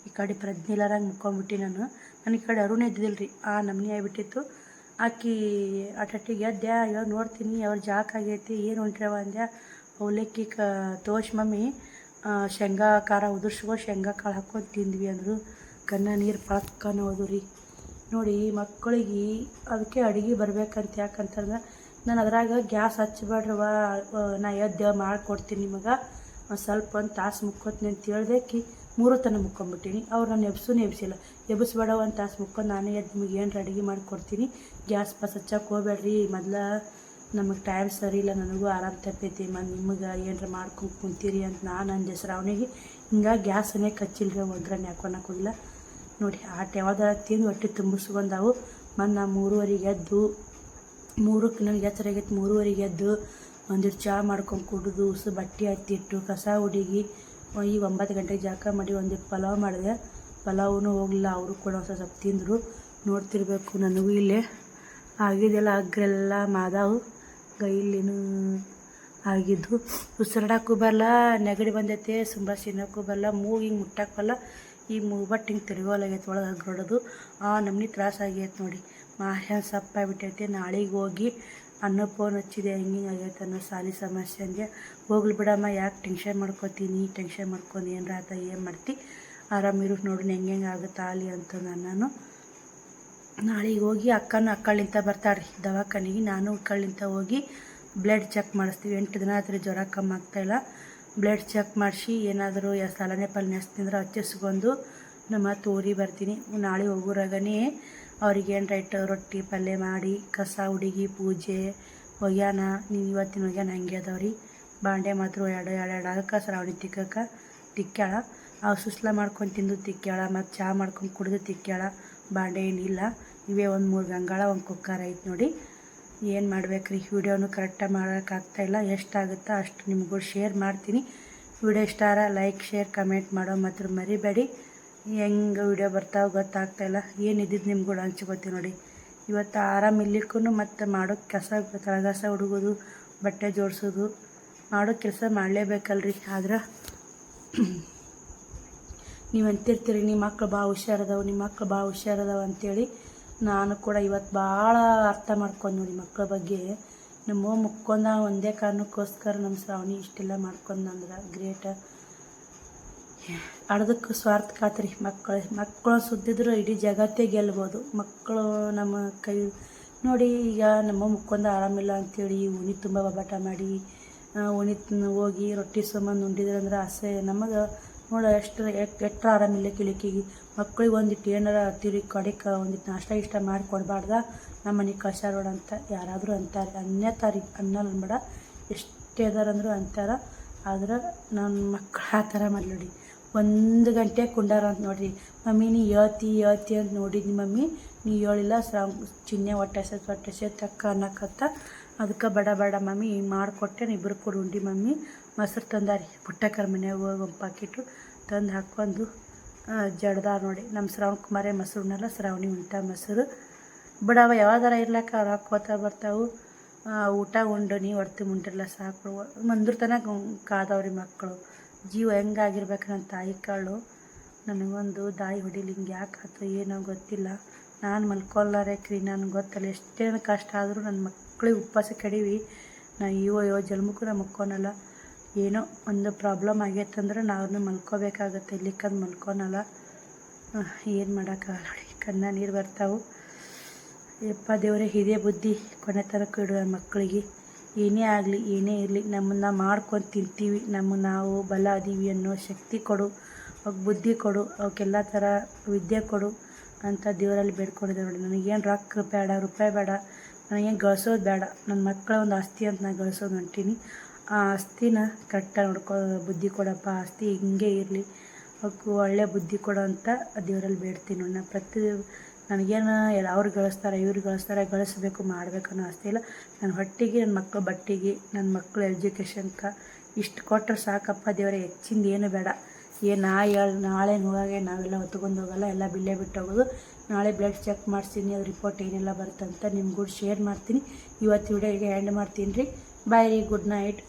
[SPEAKER 2] ಈ ಕಡೆ ಪ್ರಜ್ಞೆ ಇಲ್ಲಾರಂಗೆ ಮುಕ್ಕೊಂಬಿಟ್ಟು ನಾನು ಈ ಕಡೆ ಅರುಣ್ ಎದ್ದಿದ್ದಿಲ್ಲ ರೀ. ಆ ನಮ್ನಿ ಆಗಿಬಿಟ್ಟಿತ್ತು. ಆಕಿ ಅಟಟ್ಟಿಗೆ ಎದ್ದೆ ಇವಾಗ ನೋಡ್ತೀನಿ ಅವ್ರ ಜಾಕ ಆಗೈತಿ. ಏನು ಹೊಂಟ್ರವ ಅಂದೆ. ಅವಲಕ್ಕಿ ತೋಷ್ ಮಮ್ಮಿ ಶೇಂಗಾ ಖಾರ ಉದುರ್ಸ್ಕೊ ಶೇಂಗಾ ಕಾಳು ಹಾಕ್ಕೊಂಡು ತಿಂದ್ವಿ ಅಂದರು. ಕನ್ನ ನೀರು ಪಳಕ್ಕನ ಹೋದು ರೀ. ನೋಡಿ ಮಕ್ಕಳಿಗೆ ಅದಕ್ಕೆ ಅಡುಗೆ ಬರ್ಬೇಕಂತ. ಯಾಕಂತಂದ್ರೆ ನಾನು ಅದ್ರಾಗ ಗ್ಯಾಸ್ ಹಚ್ಚಬೇಡ್ರವ ನಾ ಎದ್ದು ಮಾಡಿಕೊಡ್ತೀನಿ ನಿಮಗೆ ಸ್ವಲ್ಪ ಒಂದು ತಾಸು ಮುಕ್ಕೋತೀನಿ ಅಂತ ಹೇಳ್ದಕ್ಕೆ 3 ತನಕ ಮುಕ್ಕೊಂಬಿಟ್ಟಿನಿ. ಅವ್ರು ನಾನು ಎಬ್ಸಿಲ್ಲ. ಎಬ್ಬಿಸ್ಬೇಡ 1 ತಾಸು ಮುಕ್ಕೊಂಡು ನಾನೇ ಎದ್ದು ನಿಮಗೆ ಏನು ಅಡುಗೆ ಮಾಡಿಕೊಡ್ತೀನಿ. ಗ್ಯಾಸ್ ಹಚ್ಚಕ್ಕೆ ಹೋಗ್ಬೇಡ್ರಿ. ಮೊದಲ ನಮಗೆ ಟೈಮ್ ಸರಿ ಇಲ್ಲ, ನನಗೂ ಆರಾಮ ತಪ್ಪೈತಿ, ಮತ್ತು ನಿಮಗೆ ಏನರ ಮಾಡ್ಕೊಂಡು ಕುಂತೀರಿ ಅಂತ ನಾನು ಅಂದೆ ಶ್ರಾವಣಿಗೆ. ಹಿಂಗಾಗಿ ಗ್ಯಾಸನ್ನೇ ಕಚ್ಚಿಲ್ರಿ, ಒಗ್ಗರಣೆ ಹಾಕೊಳಕ್ಕೆ ಹೋಗಿಲ್ಲ ನೋಡಿ. ಆಟ ಯಾವ್ದಾರ ತಿಂದು ಹೊಟ್ಟೆ ತುಂಬಿಸ್ಕೊಂಡವು. ಮತ್ತು ನಾ 3:30ಗೆ ಎದ್ದು 3ಕ್ಕೆ ನನಗೆ ಎಚ್ಚರಾಗೈತೆ. 3:30ಗೆ ಎದ್ದು ಒಂದಿಟ್ಟು ಚಹಾ ಮಾಡ್ಕೊಂಡು ಕುಡಿದು ಬಟ್ಟೆ ಹತ್ತಿಟ್ಟು ಕಸ ಹುಡುಗಿ ಈಗ 9 ಗಂಟೆಗೆ ಜಳಕ ಮಾಡಿ ಒಂದಿಟ್ಟು ಪಲಾವ್ ಮಾಡಿದೆ. ಪಲಾವೂ ಹೋಗಲಿಲ್ಲ, ಅವರು ಕೂಡ ಸ್ವಲ್ಪ ತಿಂದರು. ನೋಡ್ತಿರ್ಬೇಕು ನನಗೂ ಇಲ್ಲೇ ಆಗಿದೆಲ್ಲ ಅಗ್ರೆಲ್ಲ ಮಾದಾವು ಗೈಲಿನೂ ಆಗಿದ್ದು. ಉಸಿರಾಡಕ್ಕೂ ಬರಲ್ಲ, ನೆಗಡಿ ಬಂದೈತೆ, ಸುಂಬ ತಿನ್ನೋಕ್ಕೂ ಬರಲ್ಲ, ಮೂಗು ಹಿಂಗೆ ಮುಟ್ಟಕ್ಕೆ ಬರಲ್ಲ. ಈ ಮೂವಟ್ಟು ಹಿಂಗೆ ತಿರುಗೋಲಾಗೈತೆ ಒಳಗೆ ಅಗ್ರೊಡೋದು. ನಮ್ನಿ ತ್ರಾಸ ಆಗೈತೆ ನೋಡಿ. ಮಾರ್ಯಾನ ಸಪ್ಪಾಗ್ಬಿಟ್ಟೈತೆ. ನಾಳೆಗೆ ಹೋಗಿ ಅನ್ನ ಫೋನ್ ಹಚ್ಚಿದೆ, ಹಿಂಗೆ ಆಗೈತೆ ಅನ್ನೋ ಸಾಲಿ ಸಮಸ್ಯೆ ಅಂದೆ. ಹೋಗ್ಲಿ ಬಿಡಮ್ಮ, ಯಾಕೆ ಟೆನ್ಷನ್ ಮಾಡ್ಕೊತೀನಿ, ಟೆನ್ಷನ್ ಮಾಡ್ಕೊಂಡು ಏನರ ಆತ ಏನು ಮಾಡ್ತಿ, ಆರಾಮಿರು ನೋಡು ಹೆಂಗೆ ಆಗುತ್ತೆ ಆಲಿ ಅಂತ ನಾನು. ನಾಳೆಗೆ ಹೋಗಿ ಅಕ್ಕಳಿಂತ ಬರ್ತಾಳ್ರಿ ದವಾಖಾನೆಗೆ. ನಾನು ಅಕ್ಕಳಿಂತ ಹೋಗಿ ಬ್ಲಡ್ ಚೆಕ್ ಮಾಡಿಸ್ತೀವಿ. 8 ದಿನ ಆದ್ರೆ ಜ್ವರ ಕಮ್ಮಿ ಆಗ್ತಾಯಿಲ್ಲ. ಬ್ಲಡ್ ಚೆಕ್ ಮಾಡಿಸಿ ಏನಾದರೂ ಸಾಲನೆ ಪಲ್ನೆ ಹಚ್ತಿಂದ್ರೆ ಹಚ್ಚಿಸ್ಕೊಂಡು ಮತ್ತು ಊರಿಗೆ ಬರ್ತೀನಿ. ನಾಳೆ ಹೋಗೋರಾಗನೇ ಅವ್ರಿಗೆ ಏನು ರೈಟ್ ರೊಟ್ಟಿ ಪಲ್ಯ ಮಾಡಿ ಕಸ ಹುಡುಗಿ ಪೂಜೆ ಒಗ್ಯಾನ. ನೀವು ಇವತ್ತಿನ ಒಗ್ಯಾನ ಹಂಗೆ ಅದಾವ್ರಿ. ಬಾಂಡೆ ಮಾತ್ರ ಎರಡು ಆಗಕ್ಕೆ ಶ್ರಾವಣಿ ತಿಕ್ಕ್ಯಾಳ. ಅವು ಸುಸ್ಲ ಮಾಡ್ಕೊಂಡು ತಿಂದು ತಿಕ್ಕ್ಯಾಳ, ಮತ್ತು ಚಹಾ ಮಾಡ್ಕೊಂಡು ಕುಡಿದು ತಿಕ್ಕ್ಯಾಳ. ಬಾಂಡೆ ಏನಿಲ್ಲ, ಇವೇ ಒಂದು 3 ಗಂಗಾಳ, ಒಂದು ಕುಕ್ಕರ್ ಐತೆ ನೋಡಿ. ಏನು ಮಾಡ್ಬೇಕ್ರಿ, ವಿಡಿಯೋನು ಕರೆಕ್ಟಾಗಿ ಮಾಡೋಕ್ಕಾಗ್ತಾಯಿಲ್ಲ. ಎಷ್ಟಾಗುತ್ತೋ ಅಷ್ಟು ನಿಮಗೂ ಶೇರ್ ಮಾಡ್ತೀನಿ. ವಿಡಿಯೋ ಇಷ್ಟ ಆರ ಲೈಕ್ ಶೇರ್ ಕಮೆಂಟ್ ಮಾಡೋ ಮಾತ್ರ ಮರಿಬೇಡಿ. ಹೆಂಗೆ ವಿಡಿಯೋ ಬರ್ತಾವೆ ಗೊತ್ತಾಗ್ತಾಯಿಲ್ಲ. ಏನಿದ್ದಿದ್ದು ನಿಮ್ಗೂ ಹಂಚ್ಕೋತೀವಿ ನೋಡಿ. ಇವತ್ತು ಆರಾಮಿರ್ಲಿಕ್ಕೂ ಮತ್ತು ಮಾಡೋ ತಳಗಸ ಹುಡುಗೋದು, ಬಟ್ಟೆ ಜೋಡಿಸೋದು, ಮಾಡೋ ಕೆಲಸ ಮಾಡಲೇಬೇಕಲ್ರಿ. ಆದ್ರೆ ನೀವು ಅಂತಿರ್ತೀರಿ ನಿಮ್ಮ ಮಕ್ಳು ಭಾಳ ಹುಷಾರದವು, ನಿಮ್ಮ ಮಕ್ಳು ಭಾಳ ಹುಷಾರದವು ಅಂಥೇಳಿ. ನಾನು ಕೂಡ ಇವತ್ತು ಭಾಳ ಅರ್ಥ ಮಾಡ್ಕೊಂಡು ನೋಡಿ ಮಕ್ಕಳ ಬಗ್ಗೆ. ನಮ್ಮ ಮುಕ್ಕೊಂಡ ಒಂದೇ ಕಾರಣಕ್ಕೋಸ್ಕರ ನಮ್ಮ ಶ್ರಾವಣಿ ಇಷ್ಟೆಲ್ಲ ಮಾಡ್ಕೊಂಡ್ರೆ ಗ್ರೇಟ್. ಅರ್ಧಕ್ಕೆ ಸ್ವಾರ್ಥ ಕಾತ್ರಿ. ಮಕ್ಕಳು ಸುದ್ದಿದ್ರು ಇಡೀ ಜಗತ್ತೇ ಗೆಲ್ಬೋದು. ಮಕ್ಕಳು ನಮ್ಮ ಕೈ ನೋಡಿ. ಈಗ ನಮ್ಮ ಮುಕ್ಕೊಂದ ಆರಾಮಿಲ್ಲ ಅಂಥೇಳಿ ಉಣಿ ತುಂಬ ಬಬಾಟ ಮಾಡಿ ಉಣಿ ಹೋಗಿ ರೊಟ್ಟಿ ಸಂಬಂಧ ಉಂಡಿದ್ರಂದ್ರೆ ಆಸೆ ನಮಗೆ ನೋಡಿ. ಎಷ್ಟು ಆರಾಮಿಲ್ಲ ಕಿಳಿಕಿಗೆ. ಮಕ್ಳಿಗೆ ಒಂದಿಟ್ಟು ಏನಾರ ತಿರುಗಿ ಕಡೆಗೆ ಒಂದಿಟ್ಟು ನಾಷ್ಟ ಇಷ್ಟ ಮಾಡಿ ಕೊಡಬಾರ್ದ, ನಮ್ಮ ಮನೆಗೆ ಕಳ್ಸಾರೋಡ ಅಂತ ಯಾರಾದರೂ ಅಂತಾರೆ. ಅನ್ಯತಾರಿ ಅನ್ನಲ್ಲ ಬೇಡ, ಎಷ್ಟೇ ಅದಾರಂದ್ರೂ ಅಂತಾರೆ. ಆದ್ರೆ ನನ್ನ ಮಕ್ಕಳು ಆ ಥರ ಮಾಡಿ 1 ಗಂಟೆ ಕುಂಡಾರ ಅಂತ ನೋಡಿರಿ. ಮಮ್ಮಿ ನೀ ಹೇಳ್ತಿ ಅಂತ ನೋಡಿದ್ನಿ ಮಮ್ಮಿ, ನೀ ಹೇಳಿಲ್ಲ. ಚಿನ್ನೆ ಹೊಟ್ಟೆ ತಕ್ಕ ಅನ್ನಕತ್ತ. ಅದಕ್ಕೆ ಬೇಡ ಮಮ್ಮಿ ಹಿಂಗೆ ಮಾಡಿಕೊಟ್ಟೆ, ಇಬ್ಬರು ಕೂಡ ಉಂಡಿ ಮಮ್ಮಿ. ಮೊಸರು ತಂದಾರಿ ಪುಟ್ಟಕ್ಕರ ಮನೆಯಾಗ ಹೋಗಿ ಒಂದು ಪಾಕಿಟು ತಂದು ಹಾಕ್ಕೊಂಡು ಜಡ್ದಾರ ನೋಡಿ. ನಮ್ಮ ಶ್ರಾವಣಕುಮಾರೇ ಮೊಸರು ಉಣ್ಣಲ್ಲ, ಶ್ರಾವಣಿ ಉಂಟ ಮೊಸರು ಬಿಡವ. ಯಾವ್ದಾರ ಇರ್ಲಕ್ಕ ಅವ್ರು ಹಾಕ್ಕೋತಾ ಬರ್ತಾವೆ. ಊಟ ಉಂಡು ನೀವು ಹೊಡ್ತಿ ಮುಂಡಿರಲ್ಲ ಸಾಕು. ಮಂದ್ರ ತನಕ ಕಾದವ್ರಿ ಮಕ್ಕಳು. ಜೀವ ಹೆಂಗಾಗಿರ್ಬೇಕು ನನ್ನ ತಾಯಿ ಕಾಳು. ನನಗೊಂದು ದಾಯಿ ಹೊಡಿಲಿ, ಹಿಂಗೆ ಯಾಕೆ ಆಯ್ತು ಏನೋ ಗೊತ್ತಿಲ್ಲ. ನಾನು ಮಲ್ಕೊಲ್ಲಾರೇಕ್ರಿ, ನನಗೆ ಗೊತ್ತಲ್ಲ. ಎಷ್ಟೇನು ಕಷ್ಟ ಆದರೂ ನನ್ನ ಮಕ್ಕಳಿಗೆ ಉಪವಾಸ ಕಡಿವಿ. ನಾ ಇವ ಜನ್ಮಕ್ಕೂ ನಾ ಮಲ್ಕೊನಲ್ಲ. ಏನೋ ಒಂದು ಪ್ರಾಬ್ಲಮ್ ಆಗೈತಂದ್ರೆ ನಾವು ಮಲ್ಕೋಬೇಕಾಗತ್ತೆ. ಇಲ್ಲಿಕ್ಕಂದು ಮಲ್ಕೊನಲ್ಲ. ಏನು ಮಾಡೋಕ್ಕಾಗಲ್ಲ ನೋಡಿ. ಕಣ್ಣ ನೀರು ಬರ್ತಾವೆ. ಯಪ್ಪ ದೇವರೇ, ಇದೇ ಬುದ್ಧಿ ಕೊನೆ ತನಕ ಇಡುವ ಮಕ್ಕಳಿಗೆ. ಏನೇ ಆಗಲಿ ಏನೇ ಇರಲಿ ನಮ್ಮನ್ನು ಮಾಡ್ಕೊಂಡು ತಿಂತೀವಿ. ನಾವು ಬಲ ಅದೀವಿ ಅನ್ನೋ ಶಕ್ತಿ ಕೊಡು, ಅವ್ಕೆ ಬುದ್ಧಿ ಕೊಡು, ಅವಕ್ಕೆಲ್ಲ ಥರ ವಿದ್ಯೆ ಕೊಡು ಅಂತ ದೇವರಲ್ಲಿ ಬೇಡ್ಕೊಂಡಿದ್ದೆ ನೋಡಿ. ನನಗೇನು ರೊಕ್ಕ ಬೇಡ, ರೂಪಾಯಿ ಬೇಡ, ನನಗೇನು ಗಳಿಸೋದು ಬೇಡ. ನನ್ನ ಮಕ್ಕಳ ಒಂದು ಆಸ್ತಿ ಅಂತ ನಾನು ಗಳಿಸೋದು ಹೊಂಟೀನಿ. ಆ ಆಸ್ತಿನ ಕರೆಕ್ಟಾಗಿ ಬುದ್ಧಿ ಕೊಡಪ್ಪ. ಆಸ್ತಿ ಹಿಂಗೆ ಇರಲಿ, ಅವಕ್ಕೆ ಒಳ್ಳೆ ಬುದ್ಧಿ ಕೊಡೋ ಅಂತ ದೇವರಲ್ಲಿ ಬೇಡ್ತೀನಿ ನೋಡಿ. ನನಗೇನು ಅವ್ರು ಗಳಿಸ್ತಾರೆ ಇವ್ರು ಗಳಿಸ್ಬೇಕು ಮಾಡಬೇಕು ಅನ್ನೋ ಆಸ್ತಿ ಇಲ್ಲ. ನನ್ನ ಹೊಟ್ಟಿಗೆ, ನನ್ನ ಮಕ್ಕಳ ಬಟ್ಟೆಗೆ, ನನ್ನ ಮಕ್ಕಳ ಎಜುಕೇಷನ್ಗೆ ಇಷ್ಟು ಕೊಟ್ಟರೆ ಸಾಕಪ್ಪ ದೇವರೇ. ಹೆಚ್ಚಿಂದ ಏನು ಬೇಡ. ನಾಳೆ ಹೋಗಾಗೆ ನಾವೆಲ್ಲ ಹೊತ್ಕೊಂಡು ಹೋಗಲ್ಲ, ಎಲ್ಲ ಬಿಲ್ಲೇ ಬಿಟ್ಟು ಹೋಗೋದು. ನಾಳೆ ಬ್ಲಡ್ ಚೆಕ್ ಮಾಡಿಸ್ತೀನಿ, ಅದು ರಿಪೋರ್ಟ್ ಏನೆಲ್ಲ ಬರುತ್ತಂತ ನಿಮ್ಗೂ ಶೇರ್ ಮಾಡ್ತೀನಿ. ಇವತ್ತು ವಿಡಿಯೋಗೆ ಎಂಡ್ ಮಾಡ್ತೀನಿ ರೀ. ಬಾಯ್ ರೀ, ಗುಡ್ ನೈಟ್.